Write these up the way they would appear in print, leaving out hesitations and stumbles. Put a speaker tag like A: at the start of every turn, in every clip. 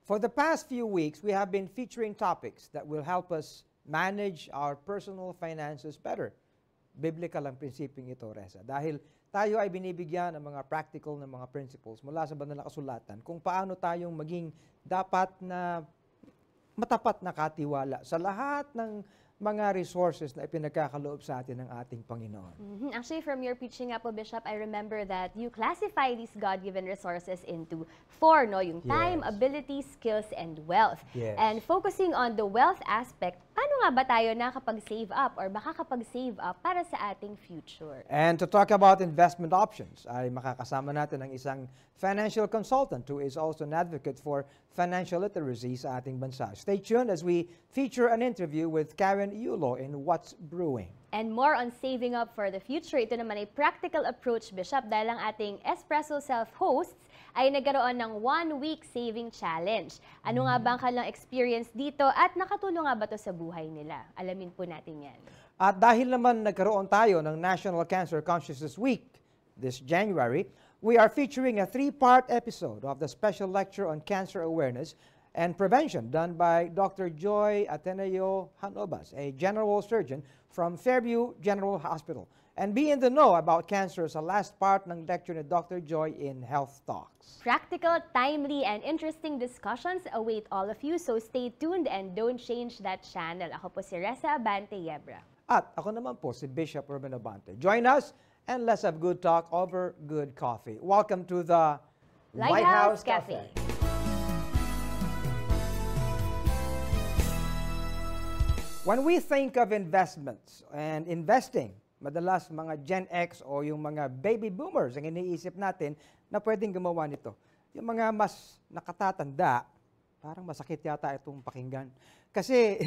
A: For the past few weeks, we have been featuring topics that will help us manage our personal finances better. Biblical ang prinsipyong ito, Reza. Dahil tayo ay binibigyan ng mga practical na mga principles mula sa banal na kasulatan kung paano tayong maging dapat na matapat na katiwala sa lahat ng mga resources na ipinagkakaloob sa atin ng ating Panginoon.
B: Actually, from your preaching po, Bishop, I remember that you classify these God-given resources into 4, no? Yung time, ability, skills, and wealth. And focusing on the wealth aspect, paano nga ba tayo nakapag-save up or makakapag-save up para sa ating future?
A: And to talk about investment options, ay makakasama natin ang isang financial consultant who is also an advocate for financial literacy sa ating bansa. Stay tuned as we feature an interview with Karen Yulo in What's Brewing.
B: And more on saving up for the future, ito naman ay practical approach, Bishop, dahil ang ating Espresso Self-hosts ay nagkaroon ng 1-week saving challenge. Ano nga ba ang kanilang experience dito at nakatulong nga ba ito sa buhay nila? Alamin po natin yan.
A: At dahil naman nagkaroon tayo ng National Cancer Consciousness Week this January, we are featuring a 3-part episode of the special lecture on cancer awareness and prevention done by Dr. Joy Ateneo Hanobas, a general surgeon from Fairview General Hospital. And be in the know about cancer sa last part ng lecture ni Dr. Joy in Health Talks.
B: Practical, timely, and interesting discussions await all of you, so stay tuned and don't change that channel. Ako po si Reza Abante Yebra.
A: At ako naman po si Bishop Ruben Abante. Join us and let's have good talk over good coffee. Welcome to the
B: Lighthouse Cafe.
A: When we think of investments and investing, madalas mga Gen X o yung mga baby boomers ang iniisip natin na pwedeng gumawa nito. Yung mga mas nakatatanda, parang masakit yata itong pakinggan. Kasi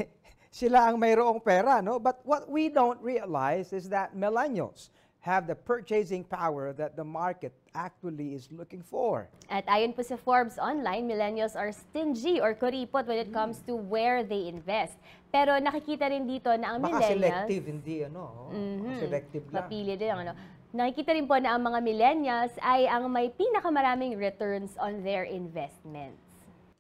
A: sila ang mayroong pera, no? But what we don't realize is that millennials have the purchasing power that the market actually is looking for.
B: At ayon po sa Forbes Online, millennials are stingy or kuripot when it comes to where they invest. Pero nakikita rin dito na ang millennials...
A: Baka selective, hindi ano. Selective lang.
B: Mapili din ang ano. Nakikita rin po na ang mga millennials ay ang may pinakamaraming returns on their investments.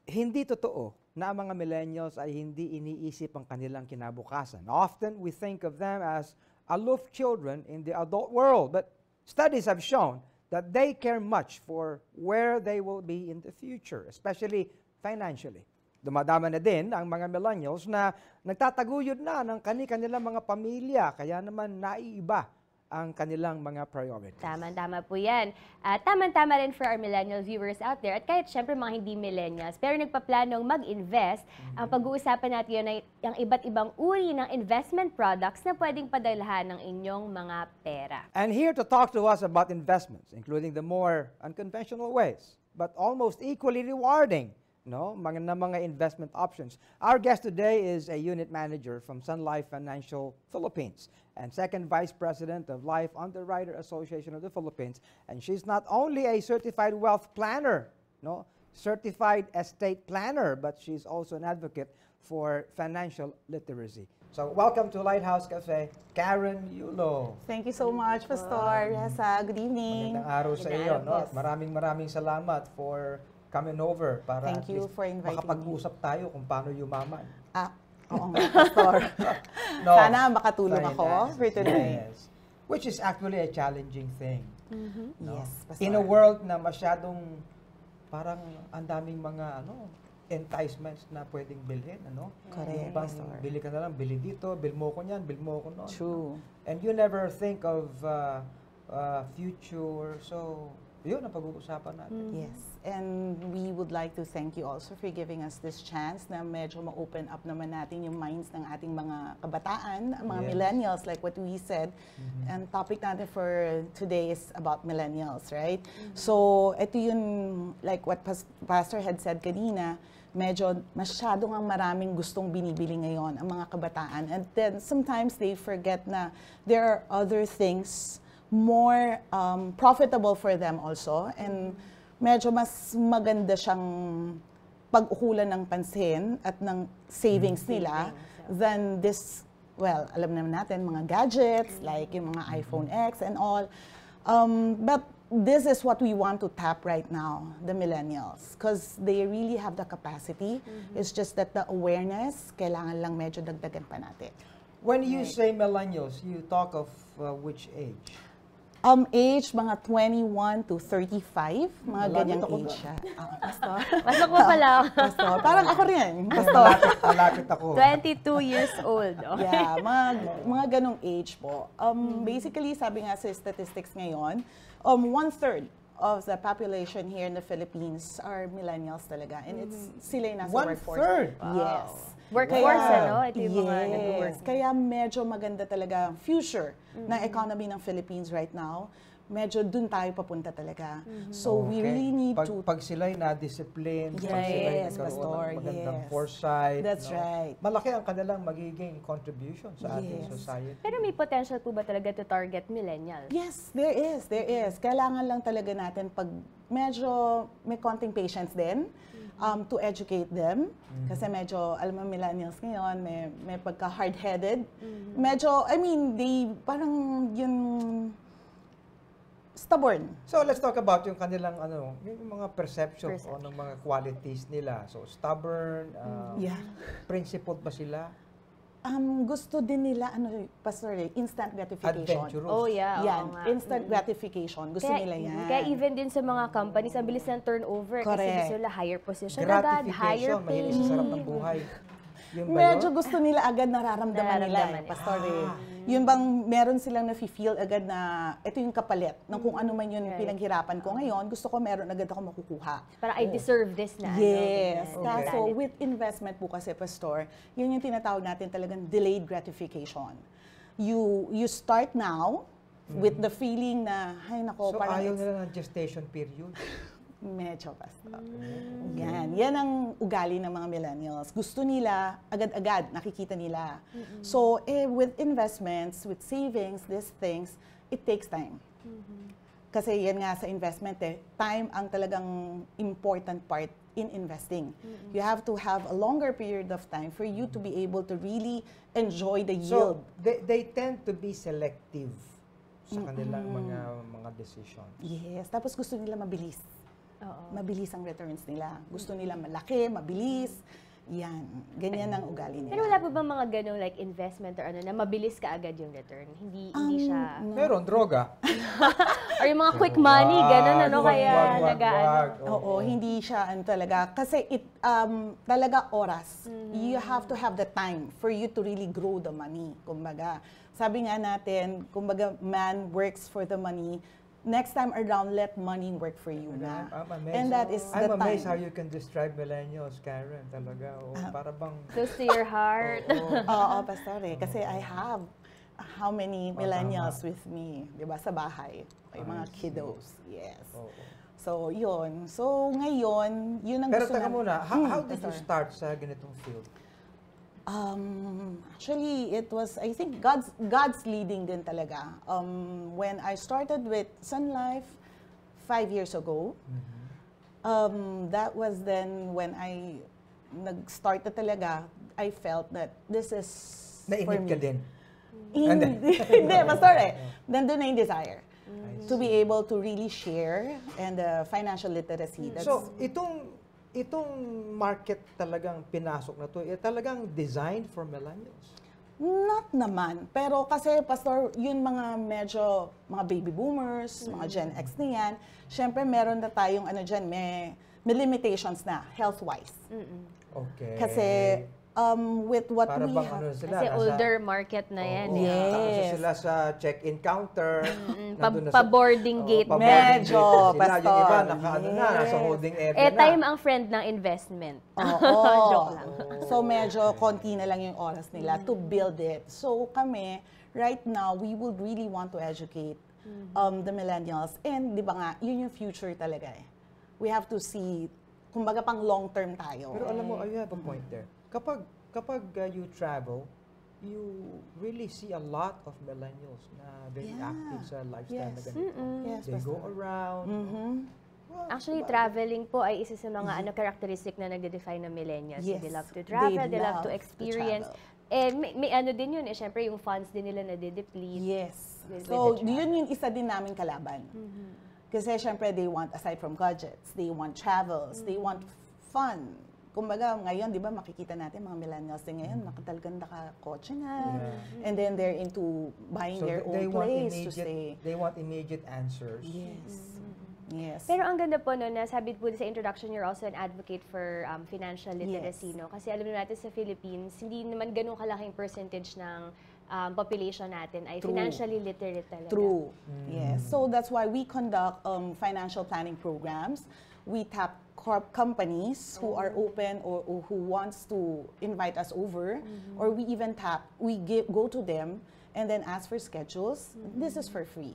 A: Hindi totoo na ang mga millennials ay hindi iniisip ang kanilang kinabukasan. Often, we think of them as aloof children in the adult world. But studies have shown that they care much for where they will be in the future, especially financially. Dumadama na din ang mga millennials na nagtataguyod na ng kanilang mga pamilya, kaya naman naiiba ang kanilang mga priorities.
B: Tama-tama po yan. At tama-tama rin for our millennial viewers out there. At kahit syempre mga hindi millennials, pero nagpaplanong mag-invest, ang pag-uusapan natin yun ay ang iba't ibang uri ng investment products na pwedeng padalhan ng inyong mga pera.
A: And here to talk to us about investments, including the more unconventional ways, but almost equally rewarding, mga investment options. Our guest today is a unit manager from Sun Life Financial Philippines and second vice president of Life Underwriter Association of the Philippines. And she's not only a certified wealth planner, certified estate planner, but she's also an advocate for financial literacy. So welcome to Lighthouse Cafe, Karen Yulo.
C: Thank you so much, Pastor. Reza, good evening.
A: Magandang araw sa iyo. Yes. Maraming salamat for coming over para
C: Thank you for inviting
A: makapag-usap tayo kung paano yumaman.
C: Oo nga, Pastor. Sana makatulong ako for today.
A: Yes. Which is actually a challenging thing.
C: Yes, Pastor.
A: In a world na masyadong parang ang daming mga enticements na pwedeng bilhin,
C: Correct, Pastor.
A: Bili ka na lang, bili dito, bil mo ko niyan, bil mo ko noon.
C: True.
A: And you never think of future, so yun ang pag-uusapan natin.
C: Yes, and we would like to thank you also for giving us this chance na medyo ma-open up naman natin yung minds ng ating mga kabataan, mga millennials, like what we said. And topic natin for today is about millennials, right? So, ito yun, like what Pastor had said kanina, medyo masyado nga maraming gustong binibili ngayon ang mga kabataan. And then sometimes they forget na there are other things more profitable for them also, and medyo mas maganda siyang pag-ukulan ng pansin at ng savings nila than this, well, alam naman natin, mga gadgets, like yung mga iPhone X and all. But this is what we want to tap right now, the millennials, because they really have the capacity. It's just that the awareness, kailangan lang medyo dagdagan pa natin.
A: When you say millennials, you talk of which age?
C: Age, mga 21 to 35, mga ganyang age siya. Pastor?
B: Pasok mo pala.
C: Pastor. Parang ako rin. Pastor.
A: Malapit ako.
B: 22 years old. Oh.
C: Yeah, mga ganong age po. Basically, sabi nga sa statistics ngayon, 1/3 of the population here in the Philippines are millennials talaga. And it's sila yung nasa workforce.
A: 1/3?
B: Wow.
C: Yes.
B: Workforce, ano? Ito yung mga nag-work.
C: Kaya medyo maganda talaga ang future ng economy ng Philippines right now. Medyo dun tayo papunta talaga. So we really need to...
A: Pag sila'y na-discipline, pag sila'y
C: Yes,
A: nagkaroon
C: Pastor,
A: ng magandang
C: yes.
A: foresight,
C: That's right.
A: malaki ang kanilang magiging contribution sa ating
C: Yes.
A: society.
B: Pero may potential po ba talaga to target millennials?
C: Yes, there is. There is. Kailangan lang talaga natin pag medyo may konting patience din to educate them. Kasi medyo, alam mo, millennials ngayon, may pagka-hard-headed. Medyo, I mean, they parang yung stubborn.
A: So let's talk about yung kanilang yung mga perception o ng mga qualities nila. So stubborn, principled ba sila?
C: Gusto din nila, Pastor, instant gratification.
A: Adventurous.
B: Oh, yeah.
C: Yan,
B: oo nga.
C: instant gratification. Gusto nila yan.
B: Kaya even din sa mga companies, ang bilis ng turnover. Kasi
C: Correct.
B: gusto nila higher position agad, higher
A: Gratification,
B: pay.
A: mahilig sa sarap ng buhay. Yun ba
C: Medyo
A: yun?
C: gusto nila agad nararamdaman nila,
B: Nararamdaman
C: Pastor. Yun bang meron silang nafe-feel agad na ito yung kapalit ng kung ano man yun pinaghirapan ko ngayon, gusto ko meron agad ako makukuha.
B: Parang I deserve this na.
C: Yes.
B: Ano,
C: Kaso with investment po kasi, Pastor, yun yung tinatawag natin talagang delayed gratification. You start now with the feeling na, ay nako,
A: So
C: parang
A: ayaw nila ng gestation period.
C: medyo, Pastor. Yan ang ugali ng mga millennials. Gusto nila, agad-agad, nakikita nila. So, with investments, with savings, these things, it takes time. Kasi yan nga sa investment, time ang talagang important part in investing. You have to have a longer period of time for you to be able to really enjoy the yield.
A: So, they tend to be selective sa kanilang mga decisions.
C: Yes. Tapos gusto nila mabilis.
B: Oo.
C: Mabilis ang returns nila. Gusto nila malaki, mabilis. Yan. Ganyan ang ugali nila.
B: Pero wala pa bang mga ganong like investment or ano na mabilis ka agad yung return? Hindi siya...
A: Meron, droga.
B: Or yung mga quick money, ganon ano, kaya nag-ano.
C: Oo, hindi siya talaga. Kasi talaga oras. You have to have the time for you to really grow the money. Kumbaga, sabi nga natin, kumbaga, man works for the money. Next time around, let money work for you na.
A: I'm amazed.
C: And that is the time.
A: I'm amazed how you can describe millennials, Karen. Talaga, para bang...
B: Close to your heart.
C: Oo, Pastor. Kasi I have how many millennials with me, di ba, sa bahay. Yung mga kiddos. Yes. So, yun. So, ngayon, yun ang
A: Pero
C: gusto
A: taka muna, how did you
C: Pastor.
A: start sa ganitong field?
C: Actually, it was, I think, God's leading din talaga. When I started with Sun Life 5 years ago, that was then when I nag-start na talaga, I felt that this is for
A: Nainip
C: me.
A: ka din?
C: Hindi, Pastor Nandun na yung desire. To be able to really share and financial literacy. That's,
A: So, itong market talagang pinasok na to, talagang designed for millennials.
C: not naman. Pero kasi, Pastor, yun mga medyo, mga baby boomers, mga Gen X na yan, syempre meron na tayong dyan, may limitations na, health-wise.
A: Okay.
C: Kasi, with what
A: para
C: we
A: bang
C: have.
A: sila?
B: Kasi older market na yan.
A: Oo.
B: eh.
A: Tapos
C: Yes.
A: sila sa check-in counter. nandun na
B: Pa-boarding gate na.
A: pa-boarding
C: Medyo,
A: gate na sila. Yung
C: Pastor.
A: iba, nasa
C: Yes.
A: holding area
B: Eh,
A: na.
B: time ang friend ng investment.
C: Oo.
B: Joke lang.
C: So, medyo konti na lang yung oras nila to build it. So, kami, right now, we would really want to educate the millennials. And, di ba nga, yun yung future talaga eh. We have to see, kumbaga pang long-term tayo.
A: Pero alam mo, I have a point there. Kapag you travel, you really see a lot of millennials na very active sa lifestyle na ganito.
C: Yes,
A: They go
C: Pastor.
A: around. Well,
B: Actually, traveling po ay isa sa mga characteristic na nagde-define ng millennials.
C: Yes.
B: They love to travel, they love to
C: love to
B: experience.
C: travel.
B: May ano din yun, syempre yung funds din nila na-deplete.
C: Yes.
B: With
C: So,
B: the
C: yun yung isa din naming kalaban. Kasi syempre, they want, aside from gadgets, they want travels, they want fun. Kumbaga, ngayon, di ba, makikita natin mga millennials din ngayon, talagang nakakotse na. And then they're into buying their own place to stay.
A: They want immediate answers.
C: Yes. Yes.
B: Pero ang ganda po, no, na sabi po sa introduction, you're also an advocate for financial literacy, no? Kasi alam natin sa Philippines, hindi naman ganun kalaking percentage ng population natin ay financially literate talaga.
C: True. Yes. So that's why we conduct financial planning programs. We tap companies who are open or who wants to invite us over, or we even go to them and then ask for schedules. This is for free.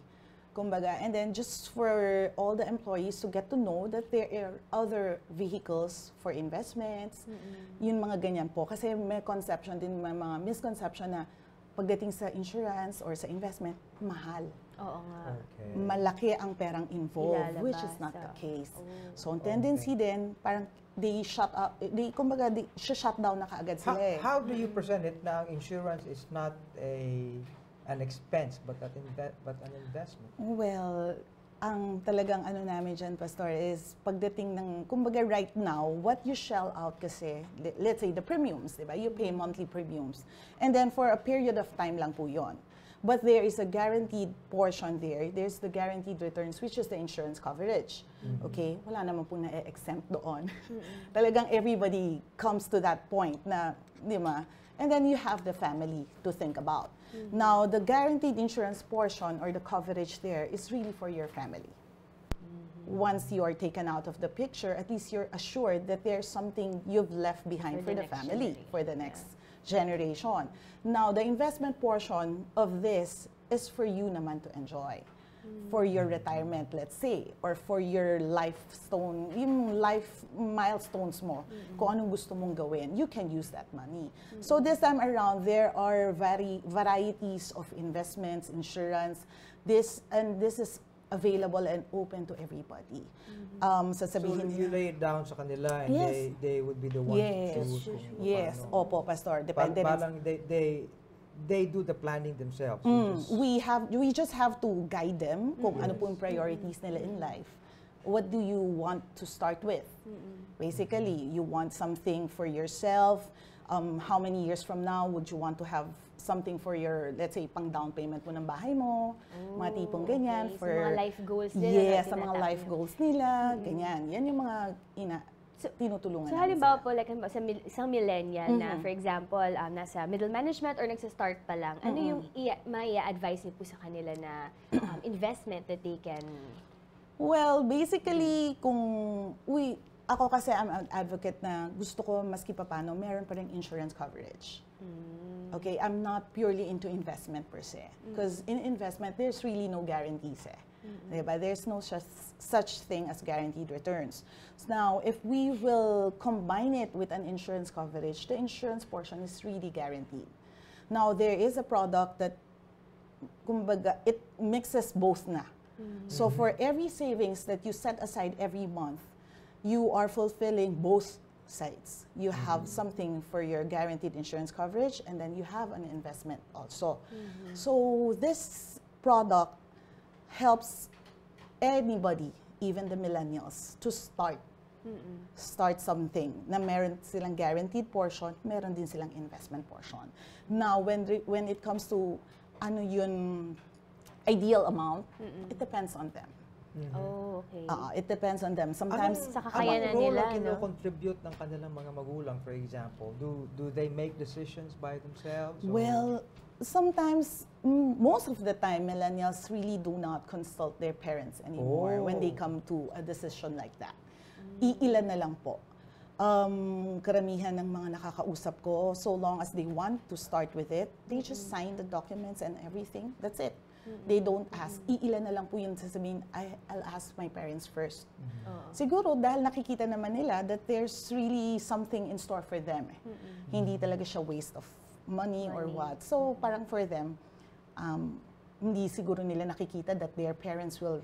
C: Kumbaga, and then just for all the employees to get to know that there are other vehicles for investments, yun mga ganyan po. Kasi may conception din, may mga misconception na pagdating sa insurance or sa investment, mahal.
B: Oo nga.
A: Okay.
C: Malaki ang perang involved, which is not the case. So, ang tendency din, parang they shut down na kaagad sila eh.
A: How do you present it na ang insurance is not an expense but an investment?
C: Well, ang talagang ano namin dyan, Pastor, is pagdating ng, kumbaga right now, what you shell out kasi, let's say the premiums, di ba? You pay monthly premiums. And then for a period of time lang po yun. But there is a guaranteed portion there. There's the guaranteed returns, which is the insurance coverage. Okay? Wala naman po na-exempt doon. Talagang everybody comes to that point na, di ba? And then you have the family to think about. Now, the guaranteed insurance portion or the coverage there is really for your family. Once you are taken out of the picture, at least you're assured that there's something you've left behind for the family, for the next generation. Now, the investment portion of this is for you naman to enjoy. For your retirement, let's say, or for your yung life milestones mo, kung anong gusto mong gawin, you can use that money. So this time around, there are varieties of investments, insurance, this is available and open to everybody. Sasabihin
A: so you lay it down sa kanila and they would be the ones to choose.
C: Yes, opo, Pastor. Depende
A: Parang they do the planning themselves.
C: We just have to guide them kung ano po yung priorities nila in life. What do you want to start with? Basically, you want something for yourself. How many years from now would you want to have something for your, let's say, pang down payment mo ng bahay mo, mga tipong ganyan.
B: Okay. For mga life goals nila.
C: Yes, sa mga life goals nila, ganyan. Yan yung mga tinutulungan.
B: So halimbawa po, like sa isang millennial na, for example, nasa middle management or nagsa-start pa lang, ano yung mai-advise niyo po sa kanila na investment that they can...
C: Well, basically, ako kasi I'm an advocate na gusto ko maski papano, meron pa rin insurance coverage. Okay, I'm not purely into investment per se. Because in investment, there's really no guarantees eh. Diba? There's no such thing as guaranteed returns. So now, if we will combine it with an insurance coverage, the insurance portion is really guaranteed. Now, there is a product that, kumbaga, it mixes both na. So for every savings that you set aside every month, you are fulfilling both sides. You have something for your guaranteed insurance coverage, and then you have an investment also. So this product helps anybody, even the millennials, to start something na meron silang guaranteed portion, meron din silang investment portion. Now, when it comes to ano yun ideal amount, it depends on them.
B: Oh, okay.
C: It depends on them. Sometimes
B: sa kakayanan nila,
A: no? Contribute ng kanilang mga magulang, for example? Do they make decisions by themselves?
C: Well, sometimes, most of the time, millennials really do not consult their parents anymore when they come to a decision like that. Iilan na lang po. Karamihan ng mga nakakausap ko, so long as they want to start with it, they just sign the documents and everything. That's it. They don't ask. Iilan na lang po yun sasabihin, I'll ask my parents first. Siguro dahil nakikita naman nila that there's really something in store for them. Hindi talaga siya waste of money or what. So parang for them, hindi siguro nila nakikita that their parents will,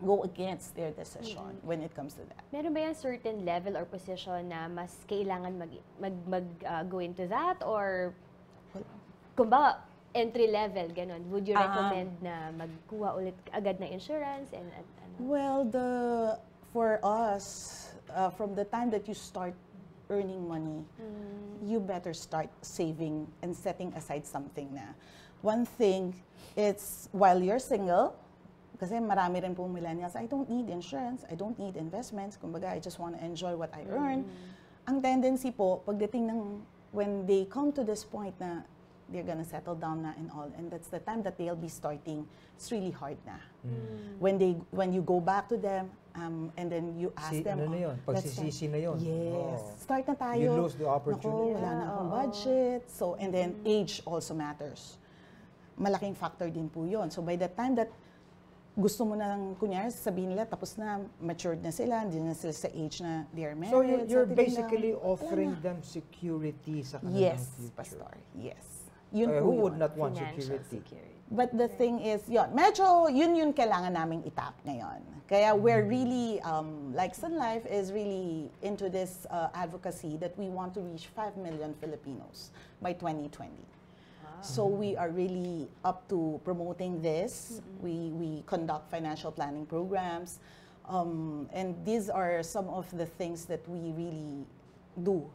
C: go against their decision when it comes to that.
B: Meron ba yung certain level or position na mas kailangan go into that? Or, kumbaga, entry level, ganon, would you recommend na magkuha ulit agad ng insurance and ano?
C: Well, for us, from the time that you start earning money, you better start saving and setting aside something na. One thing, it's while you're single, kasi marami rin pong millennials, I don't need insurance, I don't need investments, kumbaga, I just want to enjoy what I earn. Ang tendency po, pagdating ng, when they come to this point na they're gonna settle down na and all, and that's the time that they'll be starting, it's really hard na. When you go back to them, and then you ask them,
A: ano na yun? Pagsisisi na yun.
C: Yes. Start na tayo.
A: You lose the opportunity.
C: Naku, wala na akong budget. So, and then age also matters. Malaking factor din po yun. So, by the time that gusto mo na lang, kunyari, sabihin nila, tapos na, matured na sila, hindi na sila sa age na they're married.
A: So, you're basically offering them security sa kanilang future.
C: Yes, Pastor. Yes. Yun
A: Who would
C: yun.
A: not want
B: Financial
A: security?
C: But the thing is, medyo yun kailangan naming itap ngayon. Kaya we're really, like Sun Life is really into this advocacy that we want to reach 5 million Filipinos by 2020. So we are really up to promoting this. We conduct financial planning programs. And these are some of the things that we really do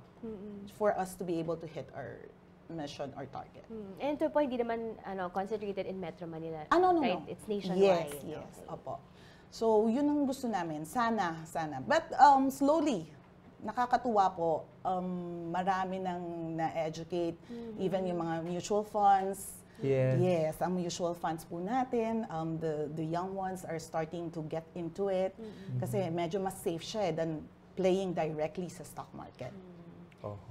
C: for us to be able to hit our mission or target.
B: And to a point, di naman concentrated in Metro Manila.
C: No.
B: Right? It's nationwide.
C: Yes.
B: Okay.
C: Opo. So, yun ang gusto namin. Sana. But slowly, nakakatuwa po, marami nang na-educate, even yung mga mutual funds. Yes, ang mutual funds po natin, the young ones are starting to get into it. Kasi medyo mas safe siya than playing directly sa stock market.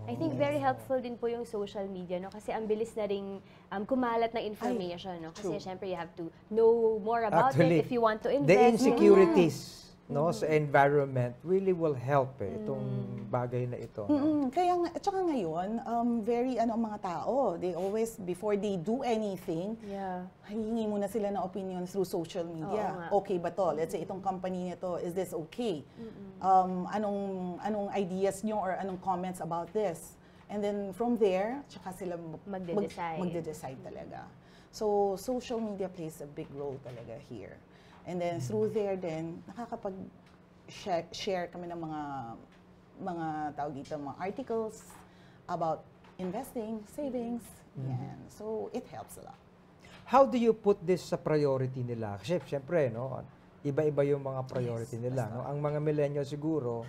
B: I think very helpful din po yung social media, no? Kasi ang bilis na ring kumalat ng information, no? Kasi syempre you have to know more about it if you want to invest.
A: The insecurities sa environment really will help itong bagay na ito.
C: Kaya nga, tsaka ngayon, very mga tao, they always, before they do anything, hihingi muna sila ng opinion through social media. Okay ba to? Let's say itong company nito, is this okay? Anong ideas nyo or anong comments about this? And then from there, tsaka sila magde-decide talaga. So social media plays a big role talaga here. And then through there then nakakapag-share kami ng mga tawag dito, mga articles about investing, savings. Yan. So it helps a lot.
A: How do you put this sa priority nila? Kasi syempre, no, iba-iba yung mga priority nila. No? Ang mga millennials siguro,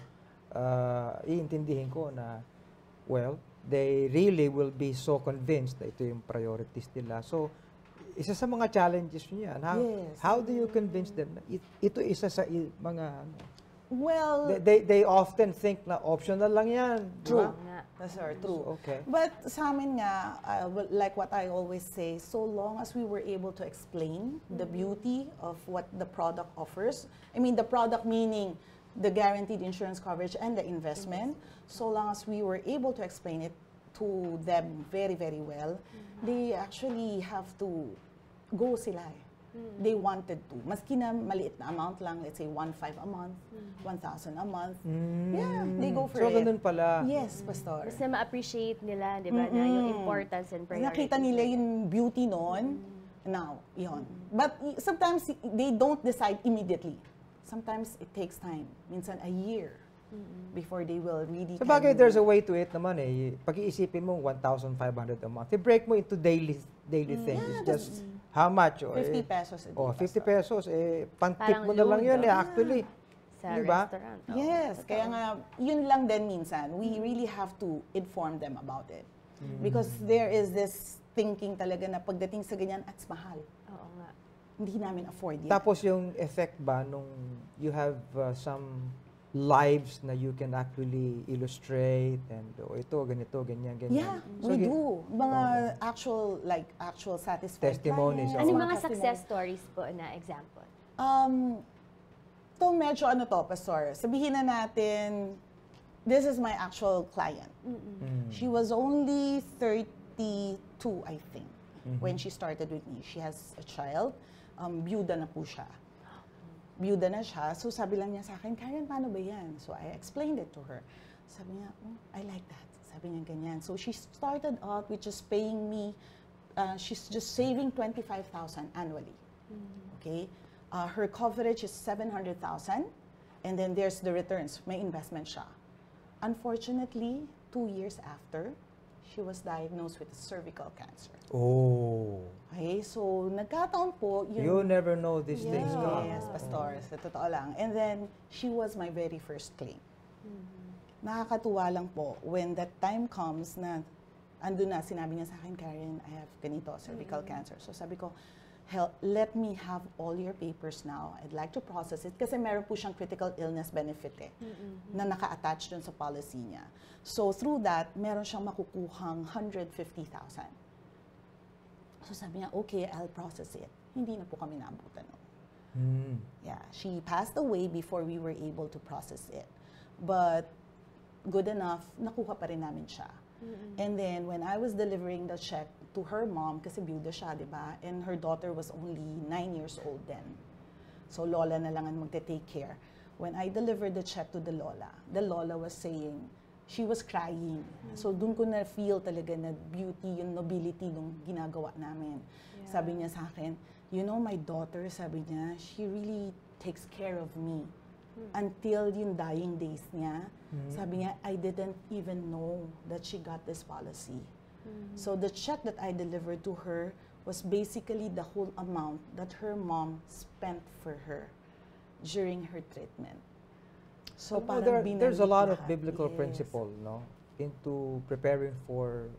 A: iintindihin ko na, well, they really will be so convinced na ito yung priorities nila. So, isa sa mga challenges niya. How do you convince them na ito isa sa mga
C: well,
A: they often think na optional lang yan.
C: True. That's true.
A: So, okay.
C: But sa amin nga, like what I always say, so long as we were able to explain the beauty of what the product offers, I mean the product meaning the guaranteed insurance coverage and the investment, so long as we were able to explain it to them very, very well, they actually have to go sila. They wanted to. Maski na maliit na amount lang, let's say 1,500 a month, 1,000 a month. Yeah, they go for it.
A: So, ganun pala.
C: Yes, Pastor.
B: Mas na ma-appreciate nila, di ba, na yung importance and priority.
C: Nakita nila yung beauty noon. Now, yun. But sometimes they don't decide immediately. Sometimes it takes time. Minsan a year before they will really.
A: Sa bagay, there's a way to it naman eh. Pag-iisipin mo 1,500 a month. I-break mo into daily things. It's just how much?
C: 50 pesos a day.
A: 50 pesos. Pantip mo na lang yun
B: Sa
A: actually. Diba?
B: restaurant.
C: Yes. Kaya nga, yun lang din minsan. We really have to inform them about it. Because there is this thinking talaga na pagdating sa ganyan, at mahal.
B: Oo nga.
C: Hindi namin afford yan.
A: Tapos yung effect ba nung you have some lives na you can actually illustrate and ito, ganito, ganyan.
C: Yeah,
A: So,
C: we do. Mga actual satisfied
A: Testimonies.
C: clients.
B: Ano mga success stories po na example?
C: To medyo Pastor, sabihin na natin, this is my actual client. She was only 32, I think, when she started with me. She has a child. Byuda na po siya. Byuda na siya. So sabi lang niya sa akin, Karen, paano ba yan? So I explained it to her. Sabi niya, I like that. Sabi niya ganyan. So she started out with just paying me she's just saving 25,000 annually. Okay? Her coverage is 700,000, and then there's the returns. May investment siya. Unfortunately, 2 years after, she was diagnosed with cervical cancer.
A: Oh.
C: Okay, so nagkataon po yun.
A: You never know these things come.
C: Yes, Pastor. Sa totoo lang. And then, she was my very first claim. Nakakatuwa lang po, when that time comes na, andun na, sinabi niya sa akin, Karen, I have ganito, cervical cancer. So sabi ko, let me have all your papers now. I'd like to process it. Kasi meron po siyang critical illness benefit na naka-attach dun sa policy niya. So through that, meron siyang makukuhang 150,000. So sabi niya, okay, I'll process it. Hindi na po kami naabutan. Yeah, she passed away before we were able to process it. But good enough, nakuha pa rin namin siya. And then, when I was delivering the check to her mom, kasi byuda siya, di ba? And her daughter was only 9 years old then. So, lola na lang ang magte-take care. When I delivered the check to the lola was saying, she was crying. So, dun ko na-feel talaga na beauty, yung nobility nung ginagawa namin. Yeah. Sabi niya sa akin, you know, my daughter, sabi niya, she really takes care of me. Until yung dying days niya, sabi niya, I didn't even know that she got this policy. So the check that I delivered to her was basically the whole amount that her mom spent for her during her treatment. So
A: there's a lot of biblical principle, no, into preparing for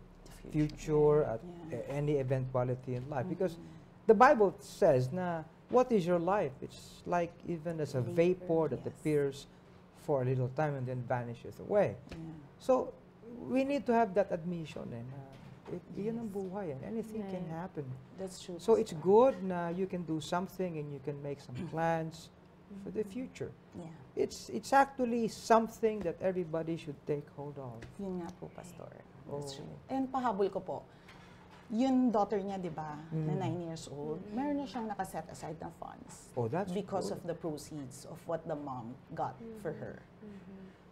A: future at any eventuality in life. Because the Bible says na, what is your life? It's like even as a vapor that appears for a little time and then vanishes away. So, we need to have that admission. And yun ang buhay. And anything can happen.
C: That's true.
A: So, it's good na you can do something and you can make some plans for the future.
C: Yeah.
A: It's actually something that everybody should take hold of.
C: Yun nga po, Pastor. That's true. And pahabol ko po, yung daughter niya, di ba, na 9 years old, meron na siyang nakaset aside na funds.
A: Oh, that's
C: because
A: good.
C: of the proceeds of what the mom got for her.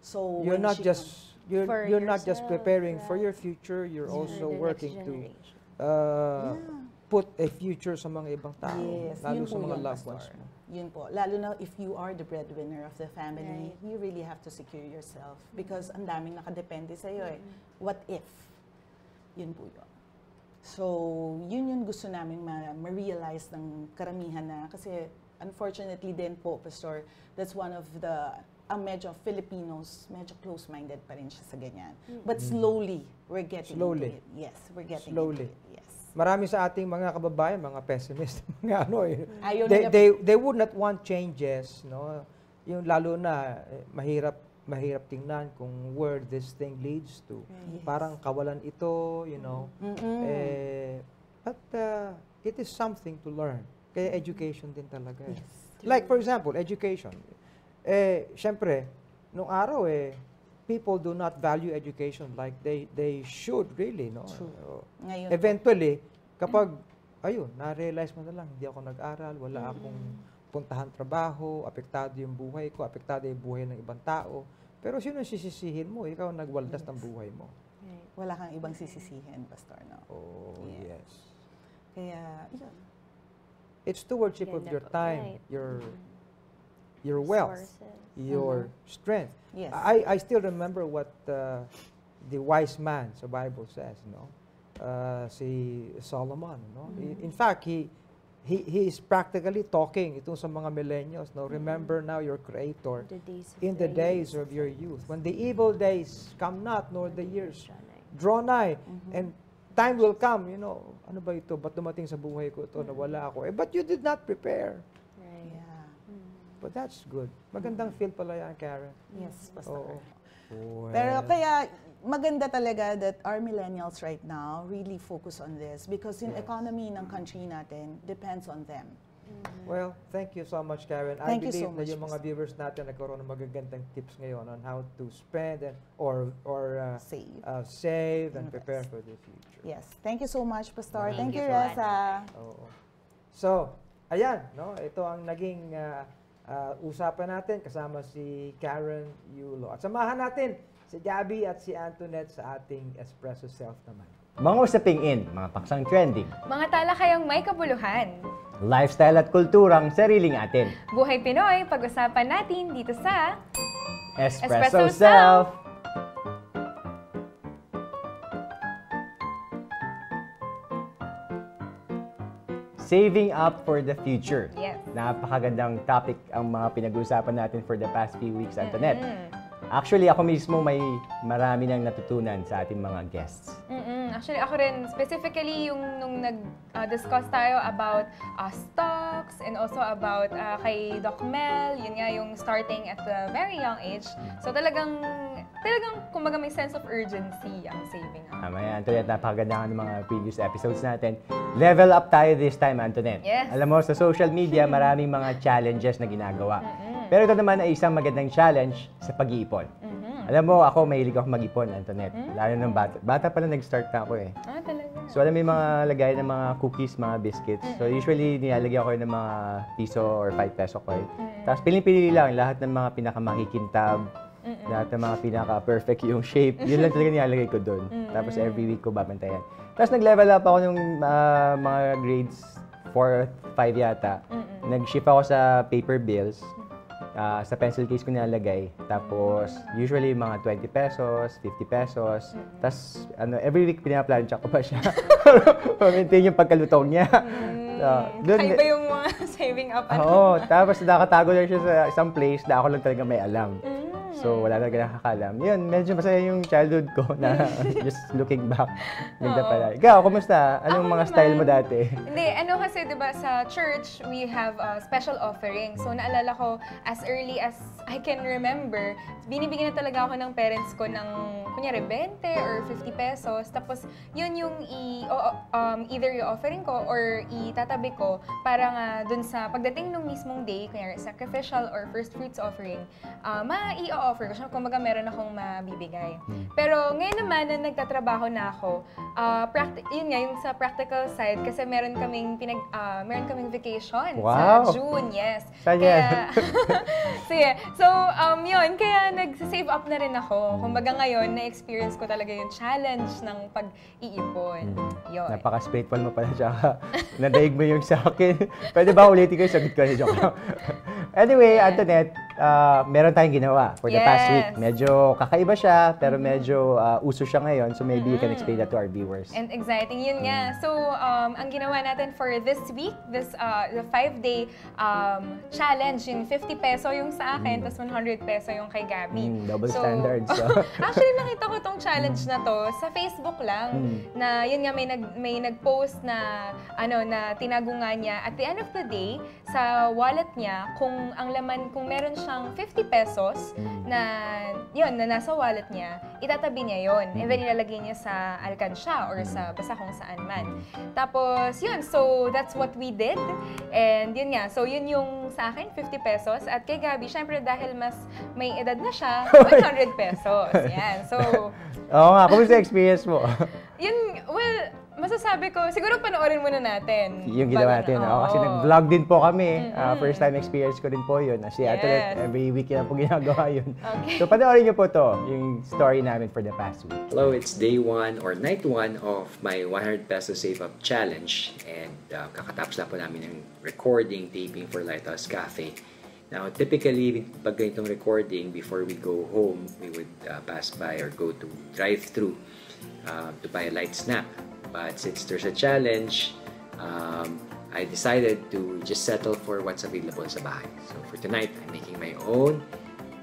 C: So
A: you're not just you're not just
B: yourself,
A: preparing for your future, you're also working to put a future sa mga ibang tao, lalo sa mga loved ones mo.
C: Yun po. Lalo na if you are the breadwinner of the family, you really have to secure yourself because ang daming nakadepende sa'yo eh. What if? Yun po yun. So, yun yung gusto namin ma-realize ng karamihan na kasi unfortunately din po, Pastor, that's one of the, medyo Filipinos, medyo close-minded pa rin siya sa ganyan. But slowly, we're getting into it. Yes, we're getting into it. Yes.
A: Marami sa ating mga kababayan, mga pessimist, mga ano eh. They would not want changes, no? Yung lalo na mahirap tingnan kung where this thing leads to. Parang kawalan ito, you know. But it is something to learn. Kaya education din talaga. Like for example, education. Syempre, nung araw people do not value education like they should really, no. Eventually, kapag ayun, na-realize mo na lang, hindi ako nag-aral, wala akong puntahan trabaho, apektado yung buhay ko, apektado yung buhay ng ibang tao. Pero sino sisisihin mo? Ikaw ang nagwaldas ng buhay mo.
C: Wala kang ibang sisisihin, Pastor, no?
A: Oh, yes.
C: Kaya, yun.
A: It's stewardship of your time, your wealth, your strength.
C: Yes.
A: I still remember what the wise man sa Bible says, no? Si Solomon, no? In fact, he is practically talking itong sa mga millennials, no? Remember now your Creator in the days of your youth. When the evil days come not, nor the years draw nigh, and time will come, you know, ano ba ito? Ba't dumating sa buhay ko ito na wala ako? But you did not prepare.
C: Right. Yeah.
A: But that's good. Magandang feel pala yan, Karen.
C: Yes, Pastor.
A: Well.
C: Pero kaya, maganda talaga that our millennials right now really focus on this because yung economy ng country natin depends on them.
A: Well, thank you so much, Karen. I believe na yung mga viewers natin nagkaroon ng magagandang tips ngayon on how to spend and or save and prepare for the future.
C: Yes. Thank you so much, Pastor. Thank you, Reza.
A: So, ayan, no? Ito ang naging usapan natin kasama si Karen Yulo. At samahan natin si Gabby at si Antoinette sa ating Espresso Self naman.
D: Mga usaping in, mga paksang trending,
E: mga talakayang may kabuluhan,
D: lifestyle at kulturang sariling atin.
E: Buhay Pinoy, pag-usapan natin dito sa
D: Espresso Self! Saving up for the future.
E: Yes.
D: Napakagandang topic ang mga pinag-uusapan natin for the past few weeks, Antoinette. Actually, ako mismo may marami nang natutunan sa ating mga guests.
E: Actually, ako rin, specifically yung nung nag-discuss tayo about stocks and also about kay Doc Mel, yun nga yung starting at a very young age. So talagang kumbaga may sense of urgency ang saving up.
D: Tama yan, Antoinette. Napakaganda ng mga previous episodes natin. Level up tayo this time, Antoinette.
E: Yes.
D: Alam mo, sa social media, maraming mga challenges na ginagawa. Pero ito naman ay isang magandang challenge sa pag-iipon. Alam mo, ako, mahilig ako mag-ipon, Antoinette. Lalo ng bata. Bata pa lang nag-start na ako eh.
E: Talaga?
D: So, alam mo yung mga lagay ng mga cookies, mga biscuits. So, usually, nilalagyan ko yun ng mga piso or 5 peso coin. Tapos, piling-pili lang lahat ng mga pinakamakikintab, lahat ng mga pinaka-perfect yung shape. Yun lang talaga nilalagay ko doon. Tapos, every week ko babantayan. Tapos, nag-level up ako ng mga grades 4 5 yata. Nag-shift ako sa paper bills. Sa pencil case ko nilalagay. Tapos, usually mga 20 pesos, 50 pesos. Tapos, every week pinaplansya ko pa siya. Pa-maintain yung pagkalutong niya.
E: Kaiba yung mga saving up.
D: Oo. Tapos, nakatago lang siya sa isang place na ako lang talaga may alam. So, wala talaga nakakalam. Yun, medyo masaya yung childhood ko na just looking back. Ganda pala. Ikaw, kumusta? Anong mga style mo dati?
E: Hindi, kasi diba sa church, we have a special offering. So, naalala ko, as early as I can remember, binibigyan na talaga ako ng parents ko ng, kunyari, 20 or 50 pesos. Tapos, yun yung either yung offering ko or itatabi ko para nga dun sa pagdating ng mismong day, kunyari, sacrificial or first fruits offering, i-offer ko siya, kumbaga meron akong mabibigay. Pero ngayon naman na nagtatrabaho na ako, yun nga, yung sa practical side, kasi meron kaming vacation sa June, yes.
D: Kaya,
E: sige, so yun, kaya nag-save up na rin ako. Kumbaga ngayon, na-experience ko talaga yung challenge ng pag-iipon. Yun.
D: Napaka-spiteful mo pala siya. Nadaig mo yung sa akin. Pwede ba ulitin ko yung sagot ko? Joke lang. Anyway, Antoinette, meron tayong ginawa for the past week. Medyo kakaiba siya, pero medyo uso siya ngayon. So maybe you can explain that to our viewers.
E: And exciting, yun nga. So, ang ginawa natin for this week, the 5-day challenge, yung 50 peso yung sa akin, tapos 100 peso yung kay Gabby.
D: Double standards.
E: Actually, nakita ko tong challenge na to sa Facebook lang, na yun nga, may nag-post na, na tinago nga niya, at the end of the day, sa wallet niya, kung ang laman, kung meron siyang 50 pesos na nasa wallet niya, itatabi niya yon. And then ilalagay niya sa alkansya or sa basta kung saan man. Tapos yun, so that's what we did. And yun nga, so yun yung sa akin, 50 pesos. At kay Gabby, syempre dahil mas may edad na siya, 100 pesos. Yan, so...
D: Oo nga, kumusta experience mo?
E: Yun, well, masasabi ko, siguro panoorin muna natin.
D: Yung ginawa natin. Kasi nag-vlog din po kami. First time experience ko din po yun. Kasi every week yan po ginagawa yun.
E: Okay.
D: So panoorin niyo po to, yung story namin for the past week.
F: Hello, it's day 1 or night 1 of my 100 peso save up challenge. And kakatapos na po namin ng recording, taping for Lighthouse Cafe. Now, typically, pag ganitong recording, before we go home, we would pass by or go to drive-thru to buy a light snack. But since there's a challenge, I decided to just settle for what's available sa bahay. So for tonight, I'm making my own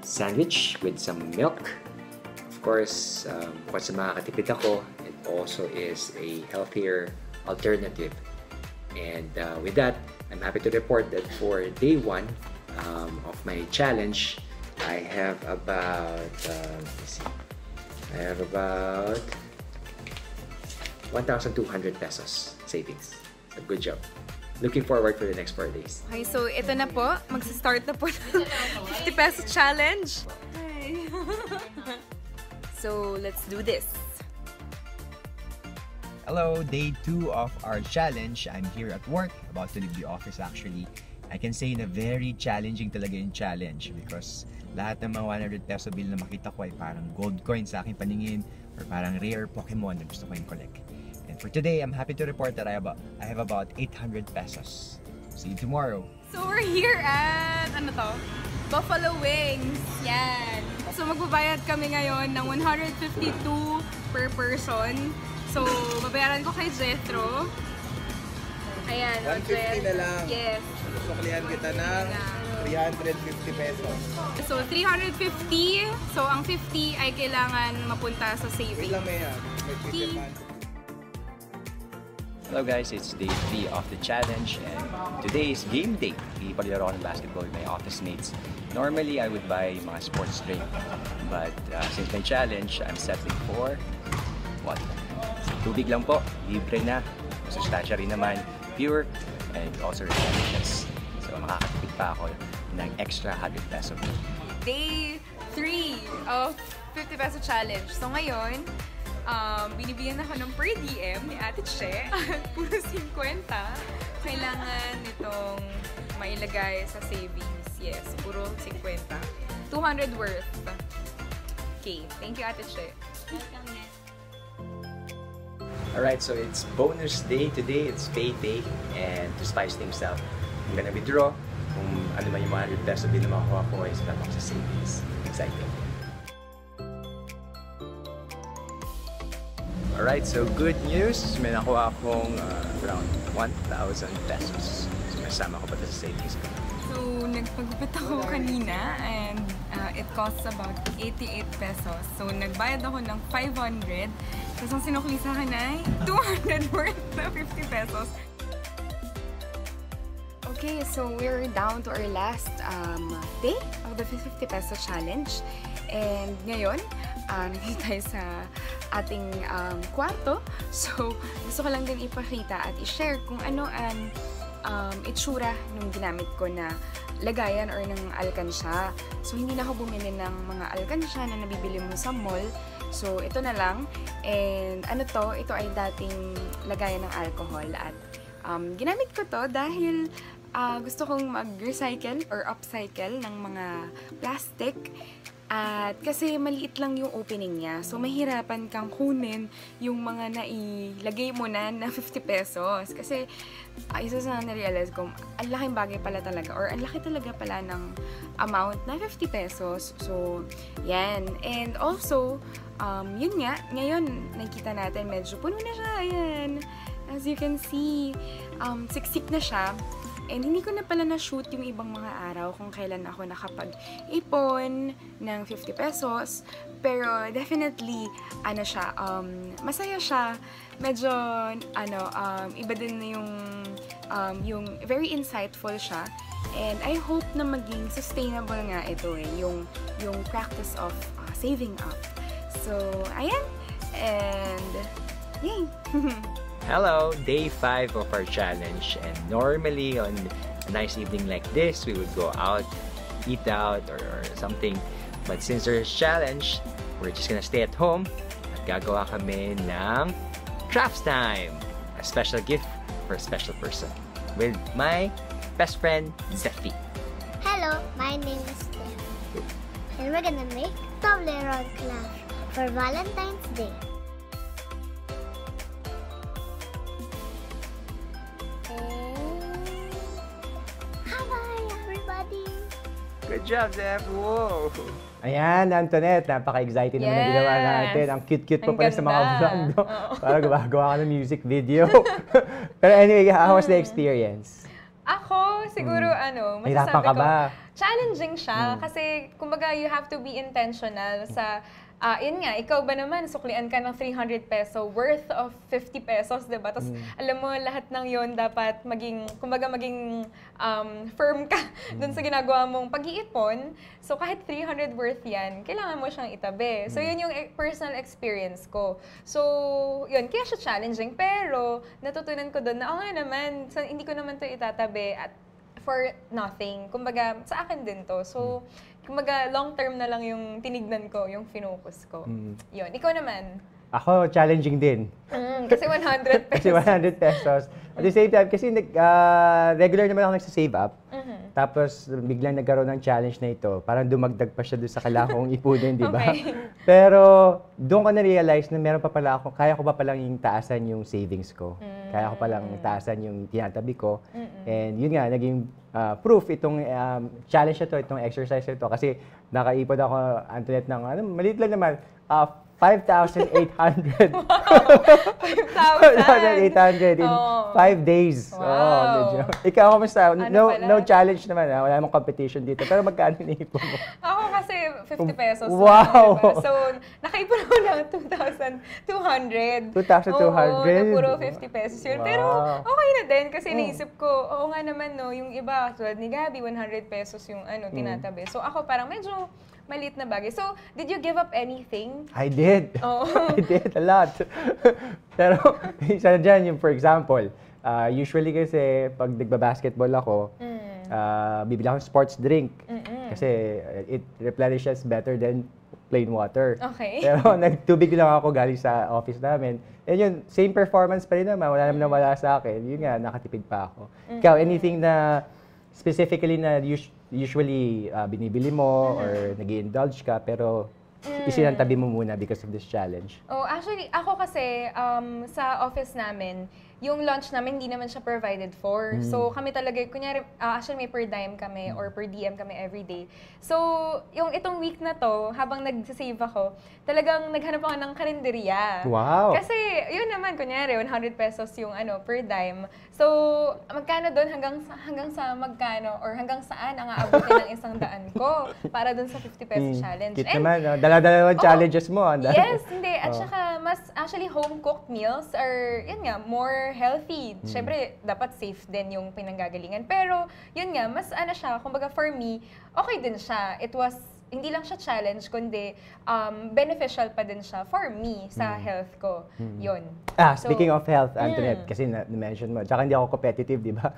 F: sandwich with some milk. Of course, bukod sa makakatipid ako, it also is a healthier alternative. And with that, I'm happy to report that for day 1 of my challenge, I have about, let's see, I have about 1,200 pesos savings. So good job. Looking forward for the next 4 days.
E: Okay, so ito na po. Magsa-start na po ng 50 peso challenge. So let's do this.
G: Hello, day 2 of our challenge. I'm here at work, about to leave the office actually. I can say na very challenging talaga yung challenge because lahat ng mga 100 peso bill na makita ko ay parang gold coin sa aking paningin. or parang rare Pokemon na gusto ko yung collect. And for today, I'm happy to report that I have about 800 pesos. See you tomorrow.
E: So we're here at, Buffalo Wings. Yan. So magbabayad kami ngayon ng 152 per person. So babayaran ko kay Jethro. Ayan.
H: 150 na lang.
E: Yes.
H: Suklihan kita ng 350 pesos.
E: So 350. So ang 50 ay kailangan mapunta sa savings.
H: Wait lang, Maya.
F: Hello guys, it's day 3 of the challenge and today is game day. Ipaglaro ako ng basketball with my office mates. Normally, I would buy mga sports drink. But since my challenge, I'm settling for what? Tubig lang po, libre na. Sustansya rin naman, pure, and also delicious. So makakatipid pa ako ng extra 100 peso.
E: Day 3 of 50 peso challenge. So ngayon, binibigyan ako ng per DM ni Ate Che. Puro 50. Kailangan itong mailagay sa savings. Yes, puro 50. 200 worth. Okay, thank you Ate Che.
F: Alright, so it's bonus day today. It's payday. And to spice things up, I'm gonna withdraw. Kung ano man yung 100 peso din na makuha ko is back sa savings. Exciting. Alright, so good news. May nakuha akong around 1,000 pesos. So masama ko pa ito sa savings ko.
E: So, nagpagupit ako kanina and it costs about 88 pesos. So, nagbayad ako ng 500. Tapos ang sinukli sa akin ay 200 worth na 50 pesos. Okay, so we're down to our last day of the 50 peso challenge. And ngayon, nandito tayo sa ating kwarto. So, gusto ko lang din ipakita at i-share kung ano ang itsura nung ginamit ko na lagayan or ng alkansya. So, hindi na ako bumili ng mga alkansya na nabibili mo sa mall. So, ito na lang. And ano to? Ito ay dating lagayan ng alcohol. At ginamit ko to dahil gusto kong mag-recycle or upcycle ng mga plastic. At kasi maliit lang yung opening niya. So, mahirapan kang kunin yung mga nailagay mo na 50 pesos. Kasi, isa sa na-realize ko, ang laking bagay pala talaga or ang laki talaga pala ng amount na 50 pesos. So, yan. And also, yun nga, ngayon, nakikita natin medyo puno na siya. Ayan. As you can see, siksik na siya. And hindi ko na pala na-shoot yung ibang mga araw kung kailan ako nakapag-ipon ng 50 pesos. Pero definitely, siya, masaya siya. Medyo, iba din na yung very insightful siya. And I hope na maging sustainable nga ito yung practice of saving up. So, ayan. And, yay!
F: Hello, day 5 of our challenge, and normally on a nice evening like this, we would go out, eat out, or something. But since there's a challenge, we're just gonna stay at home at gagawa kami ng crafts time, a special gift for a special person with my best friend, Zeffy.
I: Hello, my name is Steph, and we're gonna make Toblerone craft for Valentine's Day.
F: Good job, Zeph! Whoa!
D: Ayan, Antoinette, napaka-excited naman na ginawa natin. Ang cute-cute pa pala sa mga vlog, no? Parang gumagawa ka ng music video. Pero anyway, how was the experience?
E: Ako, siguro,
D: Nahirapan ka ba?
E: Challenging siya. Kasi, kumbaga, you have to be intentional sa yun nga, ikaw ba naman, suklian ka ng 300 peso worth of 50 pesos, diba? Tapos, alam mo, lahat ng yon dapat maging, kumbaga, maging firm ka dun sa ginagawa mong pag-iipon. So, kahit 300 worth yan, kailangan mo siyang itabi. So, yun yung personal experience ko. So, yun, kaya siya challenging. Pero, natutunan ko dun na, naman, hindi ko naman to itatabi at for nothing. Kumbaga, sa akin din to. So, kumbaga, long term na lang yung tinignan ko, yung finocus ko. Yun. Ikaw naman?
D: Ako, challenging din.
E: Kasi 100 pesos.
D: Kasi 100 pesos. At the same time, kasi regular naman ako nagsasave up. Tapos, biglang nagkaroon ng challenge na ito. Parang dumagdag pa siya doon sa kailangan kong ipunin, di ba?
E: Okay.
D: Pero, doon ko na-realize na meron pa pala ako, kaya ko pa palang yung taasan yung savings ko. Kaya ko palang taasan yung tinatabi ko. And yun nga, naging proof itong challenge na to, itong exercise na to. Kasi nakaipon ako, Antoinette, ng, maliit lang naman, 5,800. 5,800 in 5 days.
E: Wow.
D: Oh, medyo. Ikaw, kamusta?
E: Pala?
D: No challenge naman. Wala mong competition dito. Pero magkano iniipon mo?
E: Ako kasi 50 pesos.
D: Wow!
E: Lang, diba? So, nakaipon ako ng 2,200.
D: 2,200?
E: Oo, na puro 50 pesos yun.
D: Wow.
E: Pero okay na din kasi naisip ko, oo nga naman, no, yung iba, tulad ni Gabby, 100 pesos yung tinatabi. So, ako parang medyo maliit na bagay. So, did you give up anything?
D: I did.
E: Oh.
D: I did a lot. Pero, isa na dyan yung, for example, usually kasi pag nagba-basketball ako, bibili ako ng sports drink. Kasi it replenishes better than plain water.
E: Okay.
D: Pero nagtubig lang ako galing sa office namin. And yun, same performance pa rin naman. Wala naman nawala sa akin. Yun nga, nakatipid pa ako. Ikaw, anything na specifically na usually binibili mo or nag-indulge ka, pero isinantabi mo muna because of this challenge?
E: Oh, actually, ako kasi sa office namin, yung lunch namin hindi naman siya provided for. So kami talaga, kunyari, actually may per dime kami or per DM kami every day. So yung itong week na to, habang nag-save ako, talagang naghanap ako ng karinderya.
D: Wow!
E: Kasi yun naman, kunyari, 100 pesos yung per dime. So magkano doon hanggang sa magkano or hanggang saan ang aabutin ng 100 ko para doon sa 50 peso challenge.
D: Cute naman, no? Dala-dala naman challenges mo.
E: Yes, hindi. At saka, mas actually home-cooked meals are, yun nga, more healthy. Siyempre, dapat safe din yung pinanggagalingan. Pero, yun nga, mas siya, kumbaga for me, okay din siya. It was, hindi lang siya challenge, kundi beneficial pa din siya for me sa health ko. Yun.
D: Speaking of health, Antoinette, kasi na-mention mo, tsaka hindi ako competitive, di ba?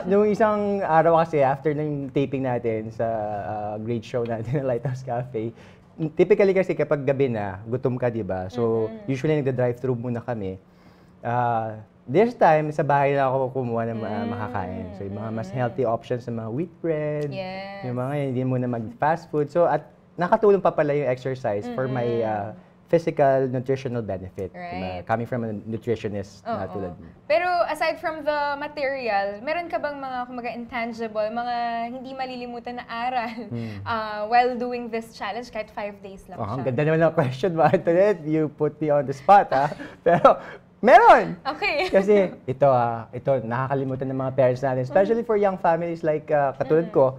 D: Nung isang araw kasi, after ng taping natin sa great show natin na Lighthouse Cafe, typically kasi kapag gabi na, gutom ka, di ba? So, usually nagda-drive-thru muna kami. This time, sa bahay na ako kumuha ng makakain. So, yung mga mas healthy options sa mga wheat bread, yung mga hindi muna mag-fast food. So, at nakatulong pa pala yung exercise for my physical, nutritional benefit.
E: Right.
D: Diba? Coming from a nutritionist na tulad mo.
E: Pero aside from the material, meron ka bang mga kumbaga intangible, mga hindi malilimutan na aral while doing this challenge kahit 5 days lang siya?
D: Ang ganda naman ng question mo, Antoinette. You put me on the spot, ha? Pero, meron!
E: Okay.
D: Kasi ito nakakalimutan ng mga parents natin, especially for young families like katulad ko.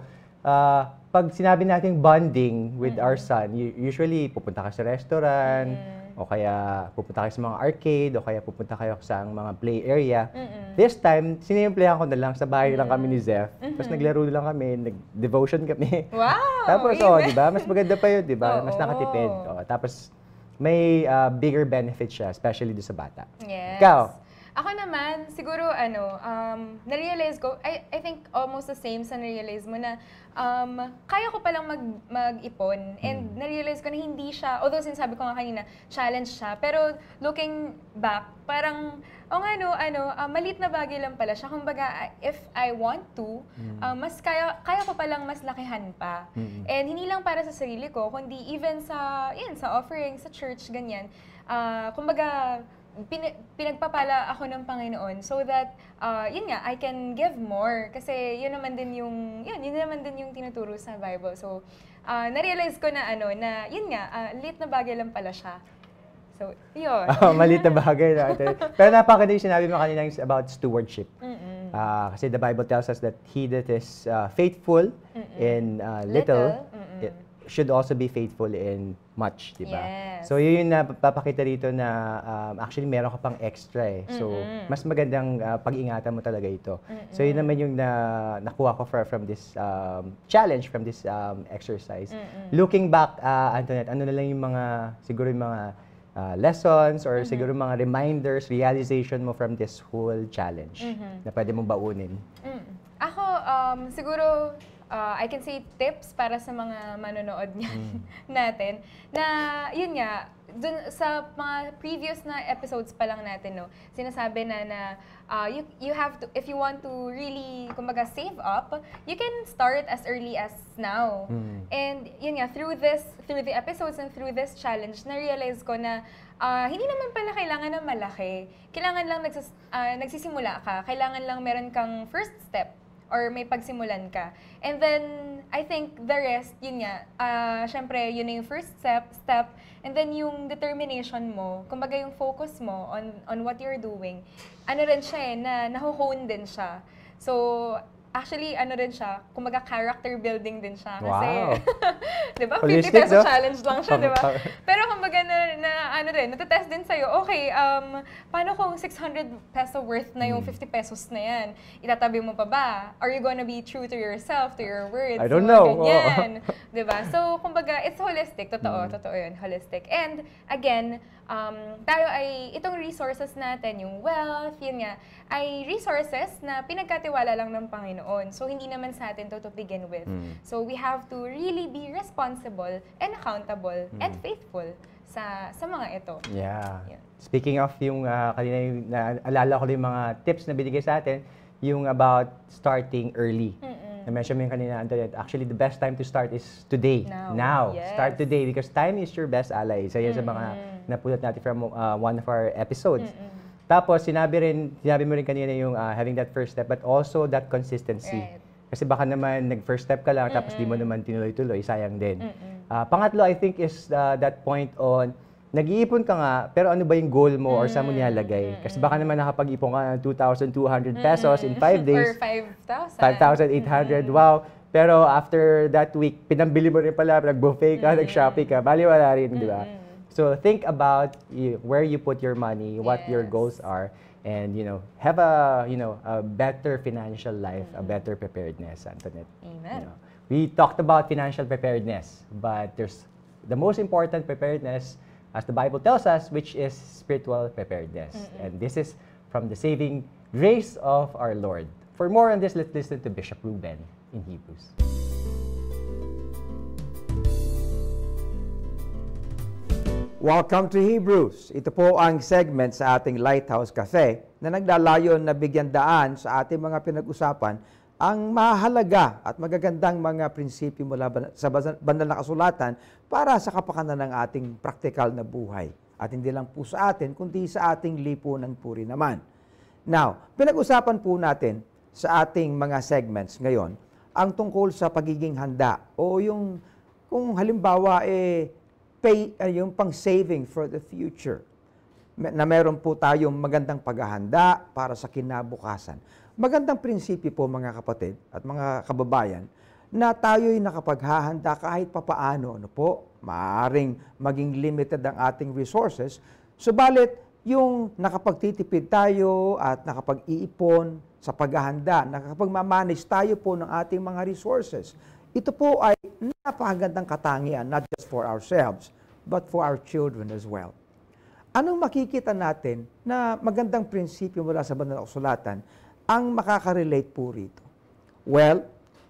D: Pag sinabi nating bonding with our son, usually pupunta ka sa restaurant, o kaya pupunta kayo sa mga arcade, o kaya pupunta kayo sa mga play area. This time, sinimplehan ko na lang, sa bahay lang kami ni Zeph. Tapos naglaro lang kami, nag-devotion kami.
E: Wow!
D: Tapos, di ba? Mas maganda pa yun, di ba? Mas nakatipid. Tapos, may bigger benefit siya, especially doon sa bata.
E: Yes.
D: Ikaw?
E: Ako naman, siguro na-realize ko, I think almost the same sa na-realize mo na kaya ko palang mag-ipon. And na-realize ko na hindi siya, although sinasabi ko nga kanina, challenge siya. Pero looking back, parang, maliit na bagay lang pala siya. Kumbaga, if I want to, mas kaya ko palang mas lakihan pa. And hindi lang para sa sarili ko, kundi even sa offering, sa church, ganyan. Kumbaga, pinagpapala ako ng Panginoon so that yun nga, I can give more kasi yun naman din yung tinuturo sa Bible. So na-realize ko na na yun nga, liit na bagay lang pala siya. So yun.
D: Maliit na bagay natin. Pero napakaganda yung sinabi mo kanina about stewardship. Kasi the Bible tells us that he that is faithful in little should also be faithful in much, di ba?
E: Yes.
D: So, yun yung napapakita rito na actually meron ka pang extra eh. So, mas magandang pag-ingatan mo talaga ito. So, yun naman yung nakuha ko from this challenge, from this exercise. Looking back, Antoinette, ano na lang yung siguro yung mga lessons or siguro mga reminders, realization mo from this whole challenge na pwede mong baunin?
E: Ako, siguro, I can say tips para sa mga manonood natin na yun nga, dun sa mga previous na episodes pa lang natin, no, sinasabi na you have to, if you want to really, kumbaga, save up, you can start as early as now. And yun nga, through the episodes and through this challenge, na-realize ko na hindi naman pala kailangan na malaki. Kailangan lang nagsisimula ka. Kailangan lang meron kang first step or may pagsimulan ka. And then, I think the rest, yun nga, syempre, yun na yung first step, and then yung determination mo, kumbaga yung focus mo on what you're doing, ano rin siya naho-hone din siya. So, actually, ano rin siya, kumbaga character building din siya. Kasi, di ba, 50 peso challenge lang siya, di ba? Pero kumbaga natetest din sa'yo, okay, paano kung 600 peso worth na yung 50 pesos na yan? Itatabi mo pa ba? Are you gonna be true to yourself, to your words?
D: I don't know.
E: Ganyan. Di ba? So, kumbaga, it's holistic. Totoo yun, holistic. And, again, tayo ay, itong resources natin, yung wealth, yun nga, ay resources na pinagkatiwala lang ng Panginoon. So, hindi naman sa atin to begin with. So, we have to really be responsible and accountable and faithful sa mga ito.
D: Yeah. Speaking of yung kanina yung naalala ko yung mga tips na binigay sa atin, yung about starting early. Na-mention mo yung kanina, Antoinette, actually the best time to start is today. Now.
E: Yes.
D: Start today because time is your best ally. Isa yan sa mga napulot natin from one of our episodes. Tapos, sinabi mo rin kanina yung having that first step, but also that consistency.
E: Right.
D: Kasi baka naman nag-first step ka lang, tapos di mo naman tinuloy-tuloy, sayang din. Pangatlo, I think, is that point on, nag-iipon ka nga, pero ano ba yung goal mo or saan mo nilalagay? Kasi baka naman nakapag-ipon ka ng 2,200 pesos in 5 days.
E: Or 5,000.
D: 5,800, wow. Pero after that week, pinambili mo rin pala, nag-buffet ka, nag-shopping ka, baliwala rin, di ba? So think about where you put your money, what your goals are, and have a better financial life, a better preparedness, Antoinette.
E: Amen.
D: We talked about financial preparedness, but there's the most important preparedness, as the Bible tells us, which is spiritual preparedness. And this is from the saving grace of our Lord. For more on this, let's listen to Bishop Ruben in Hebrews.
A: Welcome to Hebrews. Ito po ang segment sa ating Lighthouse Cafe na nagdalayon na bigyan daan sa ating mga pinag-usapan ang mahalaga at magagandang mga prinsipyo mula sa banal na kasulatan para sa kapakanan ng ating praktikal na buhay. At hindi lang po sa atin, kundi sa ating lipunan po rin naman. Now, pinag-usapan po natin sa ating mga segments ngayon ang tungkol sa pagiging handa o yung kung halimbawa yung pang-saving for the future. Na meron po tayong magandang paghahanda para sa kinabukasan. Magandang prinsipyo po mga kapatid at mga kababayan na tayo'y nakapaghahanda kahit papaano. Maaaring maging limited ang ating resources. Subalit, yung nakapagtitipid tayo at nakapag-iipon sa paghahanda, nakapagmamanage tayo po ng ating mga resources. Ito po ay napakagandang katangian, not just for ourselves, but for our children as well. Anong makikita natin na magandang prinsipyo mula sa banal na kasulatan ang makaka-relate po rito? Well,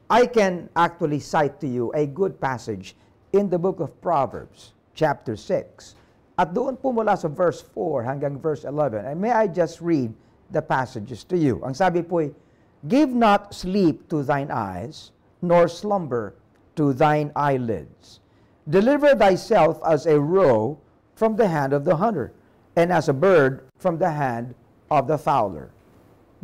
A: I can actually cite to you a good passage in the book of Proverbs, chapter 6. At doon po mula sa verse 4 hanggang verse 11. And may I just read the passages to you. Ang sabi po ay, give not sleep to thine eyes, nor slumber to thine eyelids. Deliver thyself as a roe from the hand of the hunter, and as a bird from the hand of the fowler.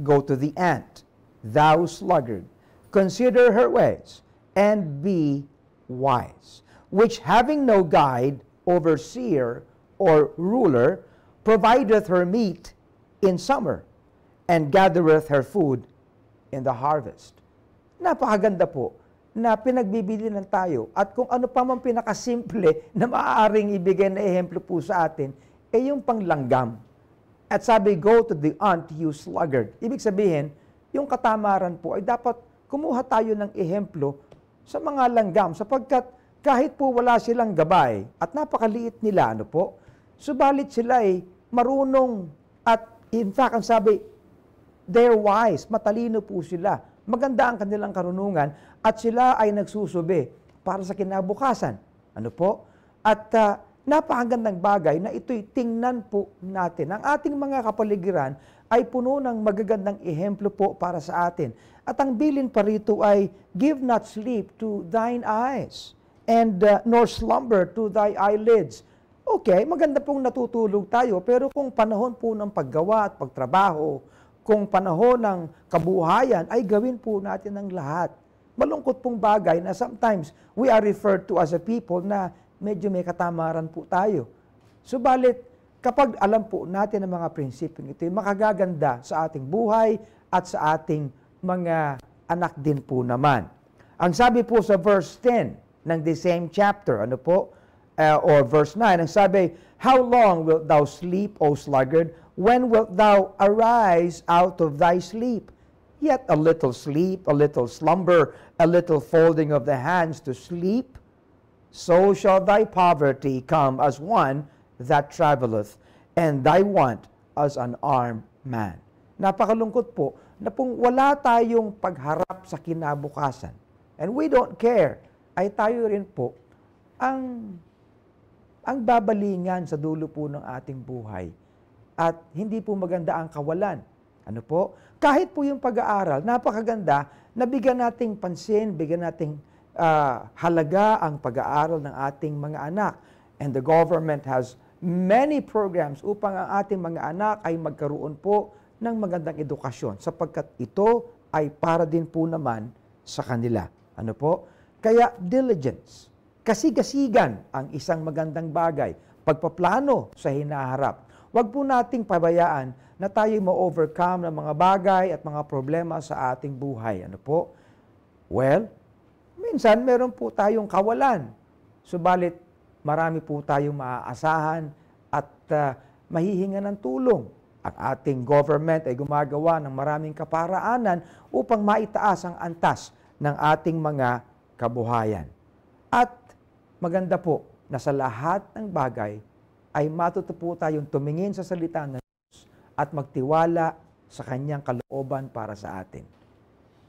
A: Go to the ant, thou sluggard, consider her ways, and be wise, which having no guide, overseer, or ruler, provideth her meat in summer, and gathereth her food in the harvest. Napakaganda po na pinagbibilinan tayo at kung ano pa man pinakasimple na maaaring ibigay na ehemplo po sa atin, yung panglanggam. At sabi, go to the ant, you sluggard. Ibig sabihin, yung katamaran po ay dapat kumuha tayo ng ehemplo sa mga langgam sapagkat kahit po wala silang gabay at napakaliit nila, subalit sila ay marunong at in fact, ang sabi, they're wise, matalino po sila. Maganda ang kanilang karunungan at sila ay nagsusubi para sa kinabukasan. At napakagandang bagay na ito'y tingnan po natin. Ang ating mga kapaligiran ay puno ng magagandang ehemplo po para sa atin. At ang bilin pa rito ay, give not sleep to thine eyes, and nor slumber to thy eyelids. Okay, maganda pong natutulog tayo, pero kung panahon po ng paggawa at pagtrabaho, kung panahon ng kabuhayan, ay gawin po natin ang lahat. Malungkot pong bagay na sometimes we are referred to as a people na medyo may katamaran po tayo. Subalit, kapag alam po natin ang mga prinsipyong ito, makagaganda sa ating buhay at sa ating mga anak din po naman. Ang sabi po sa verse 10 ng the same chapter, ano po, or verse 9, ang sabi, how long wilt thou sleep, O sluggard? When wilt thou arise out of thy sleep? Yet a little sleep, a little slumber, a little folding of the hands to sleep, so shall thy poverty come as one that traveleth, and thy want as an armed man. Napakalungkot po na kung wala tayong pagharap sa kinabukasan, and we don't care, ay tayo rin po ang babalingan sa dulo po ng ating buhay. At hindi po maganda ang kawalan. Ano po? Kahit po yung pag-aaral, napakaganda, nabigyan nating pansin, bigyan nating halaga ang pag-aaral ng ating mga anak. And the government has many programs upang ang ating mga anak ay magkaroon po ng magandang edukasyon sapagkat ito ay para din po naman sa kanila. Ano po? Kaya diligence, kasigasigan ang isang magandang bagay, pagpaplano sa hinaharap. Huwag po nating pabayaan na tayo ma-overcome ng mga bagay at mga problema sa ating buhay. Ano po? Well, minsan meron po tayong kawalan. Subalit, marami po tayong maaasahan at mahihinga ng tulong. Ang ating government ay gumagawa ng maraming kaparaanan upang maitaas ang antas ng ating mga kabuhayan. At maganda po na sa lahat ng bagay ay matuto po tayong tumingin sa salita ng Diyos at magtiwala sa Kanyang kalooban para sa atin.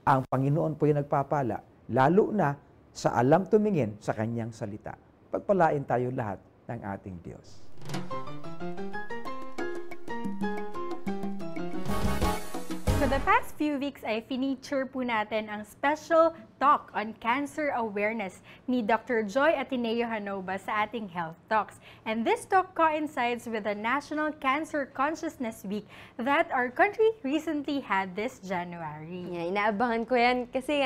A: Ang Panginoon po yung nagpapala, lalo na sa alam tumingin sa Kanyang salita. Pagpalain tayo lahat ng ating Diyos.
J: For the past few weeks ay feature po natin ang special talk on cancer awareness ni Dr. Joy Ateneo Hanova sa ating Health Talks. And this talk coincides with the National Cancer Consciousness Week that our country recently had this January.
B: Yeah, inaabangan ko yan kasi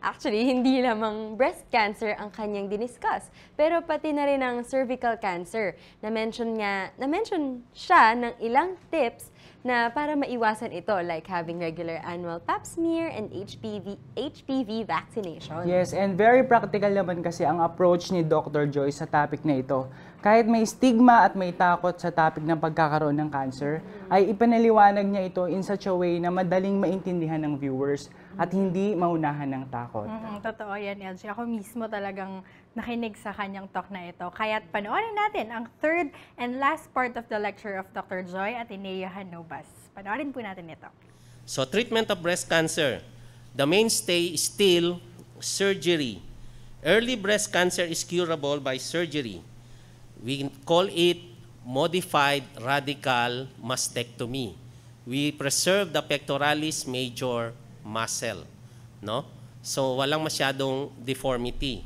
B: actually, hindi lamang breast cancer ang kanyang diniscuss, pero pati na rin ang cervical cancer. Na-mention siya ng ilang tips na para maiwasan ito, like having regular annual pap smear and HPV vaccination.
K: Yes, and very practical naman kasi ang approach ni Dr. Joy sa topic na ito. Kahit may stigma at may takot sa topic ng pagkakaroon ng cancer, ay ipanaliwanag niya ito in such a way na madaling maintindihan ng viewers at hindi maunahan ng takot.
J: Totoo yan, LG. Ako mismo talagang nakinig sa kanyang talk na ito. Kaya't panoorin natin ang third and last part of the lecture of Dr. Joy Ateneo Hanova. Panoorin po natin ito.
L: So, treatment of breast cancer. The mainstay is still surgery. Early breast cancer is curable by surgery. We call it modified radical mastectomy. We preserve the pectoralis major muscle, no? So walang masyadong deformity.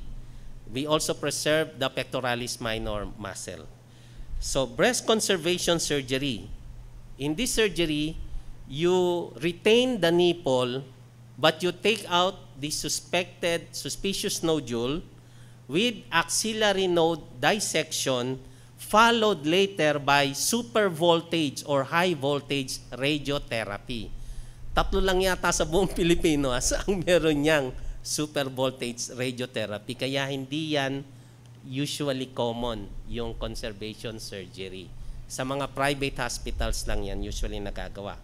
L: We also preserve the pectoralis minor muscle. So breast conservation surgery. In this surgery, you retain the nipple, but you take out the suspicious nodule with axillary node dissection, followed later by super voltage or high voltage radiotherapy. Tatlo lang yata sa buong Pilipino ang meron niyang super voltage radiotherapy. Kaya hindi yan usually common, yung conservation surgery. Sa mga private hospitals lang yan usually nagagawa.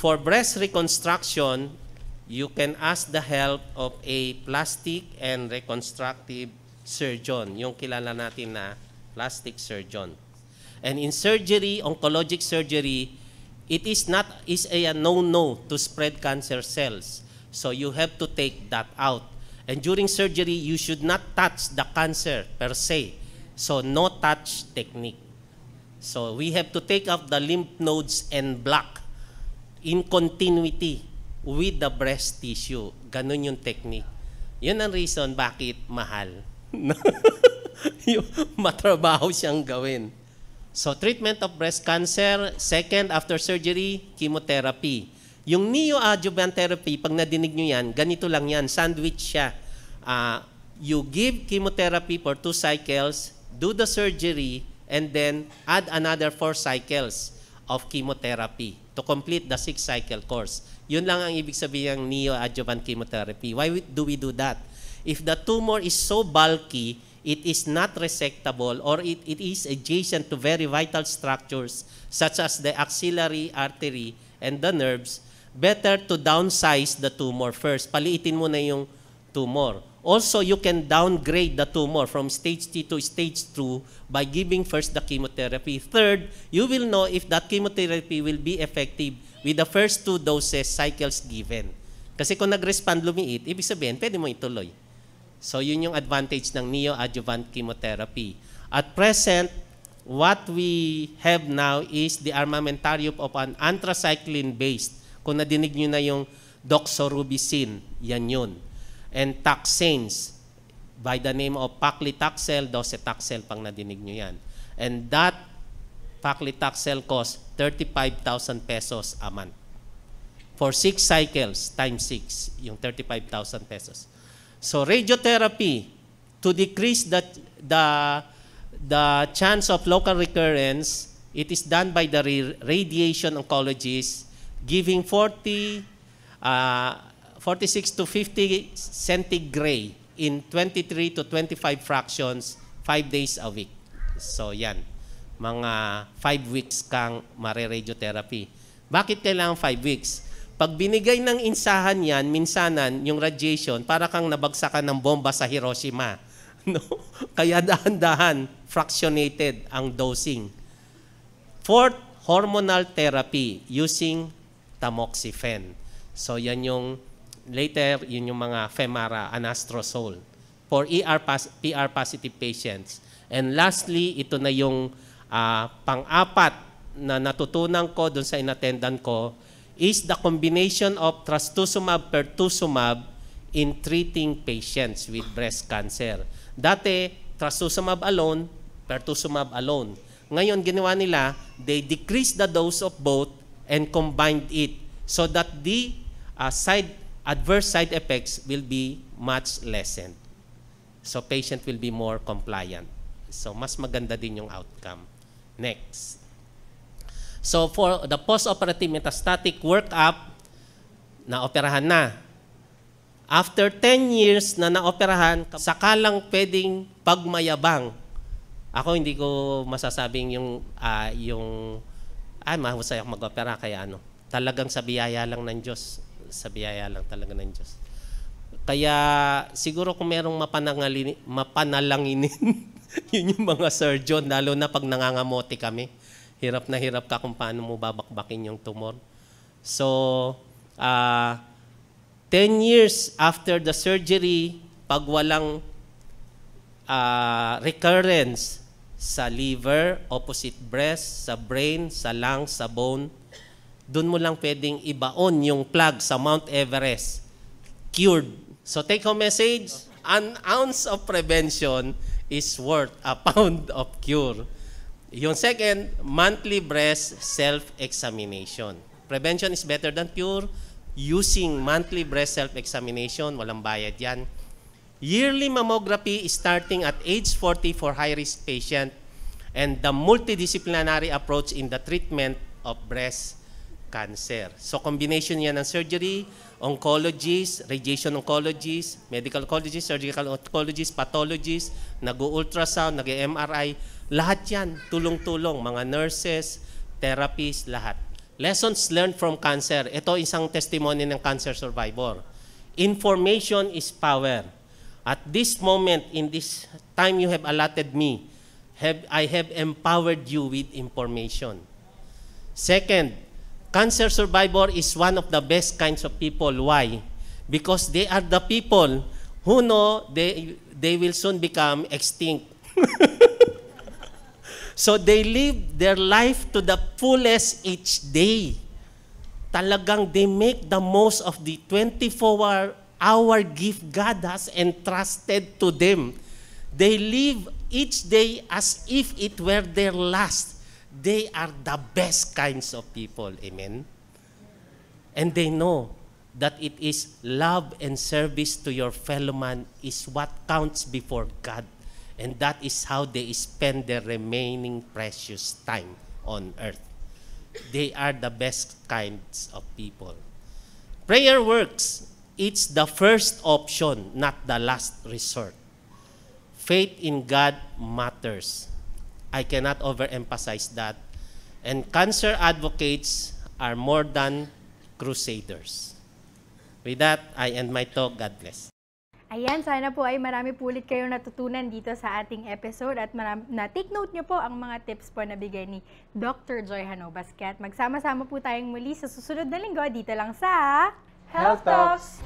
L: For breast reconstruction, you can ask the help of a plastic and reconstructive surgeon, yung kilala natin na plastic surgeon. And in surgery, oncologic surgery, it is a no-no to spread cancer cells. So you have to take that out. And during surgery, you should not touch the cancer per se. So no touch technique. So we have to take out the lymph nodes and block in continuity with the breast tissue. Ganun yung technique. Yun ang reason bakit mahal. Yung matrabaho siyang gawin. So treatment of breast cancer, second after surgery, chemotherapy. Yung neoadjuvant therapy, pag nadinig nyo yan, ganito lang yan, sandwich siya. You give chemotherapy for 2 cycles, do the surgery, and then add another 4 cycles of chemotherapy to complete the 6-cycle course. Yun lang ang ibig sabihin ng neoadjuvant chemotherapy. Why do we do that? If the tumor is so bulky, it is not resectable or it is adjacent to very vital structures such as the axillary artery and the nerves, better to downsize the tumor first. Paliitin mo na yung tumor. Also, you can downgrade the tumor from stage 3 to stage 2 by giving first the chemotherapy. Third, you will know if that chemotherapy will be effective with the first 2 doses cycles given. Kasi kung nag-respond lumiit, ibig sabihin, pwede mo ituloy. So, yun yung advantage ng neoadjuvant chemotherapy. At present, what we have now is the armamentarium of an anthracycline-based. Kung nadinig nyo na yung doxorubicin, yan yun. And taxanes, by the name of paclitaxel, docetaxel, pang nadinig nyo yan. And that paclitaxel costs 35,000 pesos a month. For 6 cycles, times 6, yung 35,000 pesos. So radiotherapy, to decrease the chance of local recurrence, it is done by the radiation oncologist, giving 46 to 50 centigrade in 23 to 25 fractions, 5 days a week. So yan, mga 5 weeks kang mare-radiotherapy. Bakit kailangan 5 weeks? Pag binigay ng insahan yan, minsanan, yung radiation, para kang nabagsakan ng bomba sa Hiroshima. No? Kaya dahan-dahan, fractionated ang dosing. Fourth, hormonal therapy using tamoxifen. So yan yung later, yun yung mga Femara, anastrozole for PR positive patients. And lastly, ito na yung pang-apat na natutunan ko dun sa inattendan ko is the combination of trastuzumab pertuzumab in treating patients with breast cancer. Dati, trastuzumab alone, pertuzumab alone. Ngayon, ginawa nila, they decreased the dose of both and combined it so that the adverse side effects will be much lessened. So patient will be more compliant. So mas maganda din yung outcome. Next. So for the post-operative metastatic workup, naoperahan na. After 10 years na naoperahan, sakalang pwedeng pagmayabang. Ako hindi ko masasabing mahusay ako mag-opera kaya ano. Talagang sa biyaya lang ng Diyos. Sa biyaya lang talaga ng Diyos. Kaya siguro kung merong mapanalanginin, yun yung mga surgeon, lalo na pag nangangamote kami. Hirap na hirap ka kung paano mo babakbakin yung tumor. So, 10 years after the surgery, pag walang recurrence sa liver, opposite breast, sa brain, sa lungs, sa bone, doon mo lang pwedeng ibaon yung plug sa Mount Everest. Cured. So take home message, an ounce of prevention is worth a pound of cure. Yung second, monthly breast self-examination. Prevention is better than cure. Using monthly breast self-examination, walang bayad yan. Yearly mammography is starting at age 40 for high-risk patient and the multidisciplinary approach in the treatment of breast cancer. So combination yan ng surgery, oncologist, radiation oncologist, medical oncologist, surgical oncologist, pathologist, nag-ultrasound, nag-MRI, lahat yan, tulong-tulong, mga nurses, therapists, lahat. Lessons learned from cancer. Ito isang testimony ng cancer survivor. Information is power. At this moment, in this time you have allotted me, I have empowered you with information. Second, cancer survivor is one of the best kinds of people. Why? Because they are the people who know they will soon become extinct. So they live their life to the fullest each day. Talagang they make the most of the 24-hour gift God has entrusted to them. They live each day as if it were their last. They are the best kinds of people. Amen? And they know that it is love and service to your fellow man is what counts before God. And that is how they spend their remaining precious time on earth. They are the best kinds of people. Prayer works. It's the first option, not the last resort. Faith in God matters. I cannot overemphasize that. And cancer advocates are more than crusaders. With that, I end my talk. God bless.
J: Ayan, sana po ay marami po ulit kayong natutunan dito sa ating episode at na-take note nyo po ang mga tips po na bigay ni Dr. Joy Hanobas. At magsama-sama po tayong muli sa susunod na linggo dito lang sa
K: Health Talks!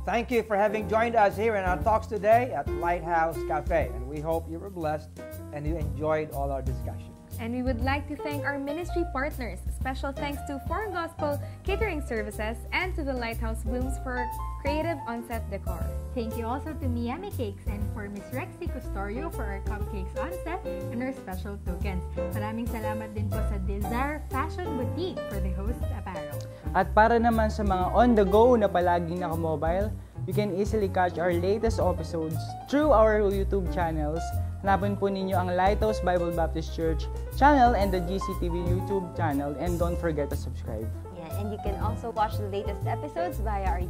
A: Thank you for having joined us here in our talks today at Lighthouse Cafe. And we hope you were blessed and you enjoyed all our discussions.
E: And we would like to thank our ministry partners. Special thanks to Foreign Gospel Catering Services and to the Lighthouse Blooms for creative on-set decor.
J: Thank you also to Miami Cakes and for Miss Rexy Custorio for our cupcakes on-set and our special tokens. Maraming salamat din po sa Desire Fashion Boutique for the host apparel.
K: At para naman sa mga on-the-go na palaging naka-mobile, you can easily catch our latest episodes through our YouTube channels. Hanapin po ninyo ang Lighthouse Bible Baptist Church channel and the GCTV YouTube channel, and don't forget to subscribe.
B: Yeah, and you can also watch the latest episodes via our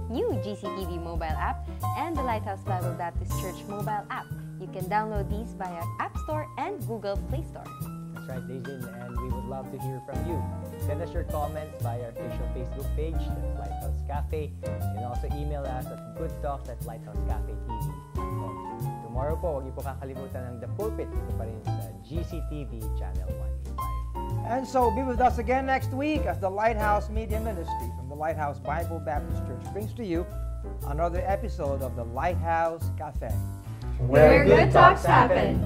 B: new GCTV mobile app and the Lighthouse Bible Baptist Church mobile app. You can download these via App Store and Google Play Store.
D: That's right, Daisy, and we would love to hear from you. Send us your comments via our official Facebook page, that's Lighthouse Cafe. You can also email us at goodtalks@lighthousecafetv.com. Tomorrow po, huwag niyo po kakalimutan ng The Pulpit. Ito pa rin sa GCTV Channel 185.
A: And so be with us again next week as the Lighthouse Media Ministry from the Lighthouse Bible Baptist Church brings to you another episode of the Lighthouse Cafe,
J: where good talks happen.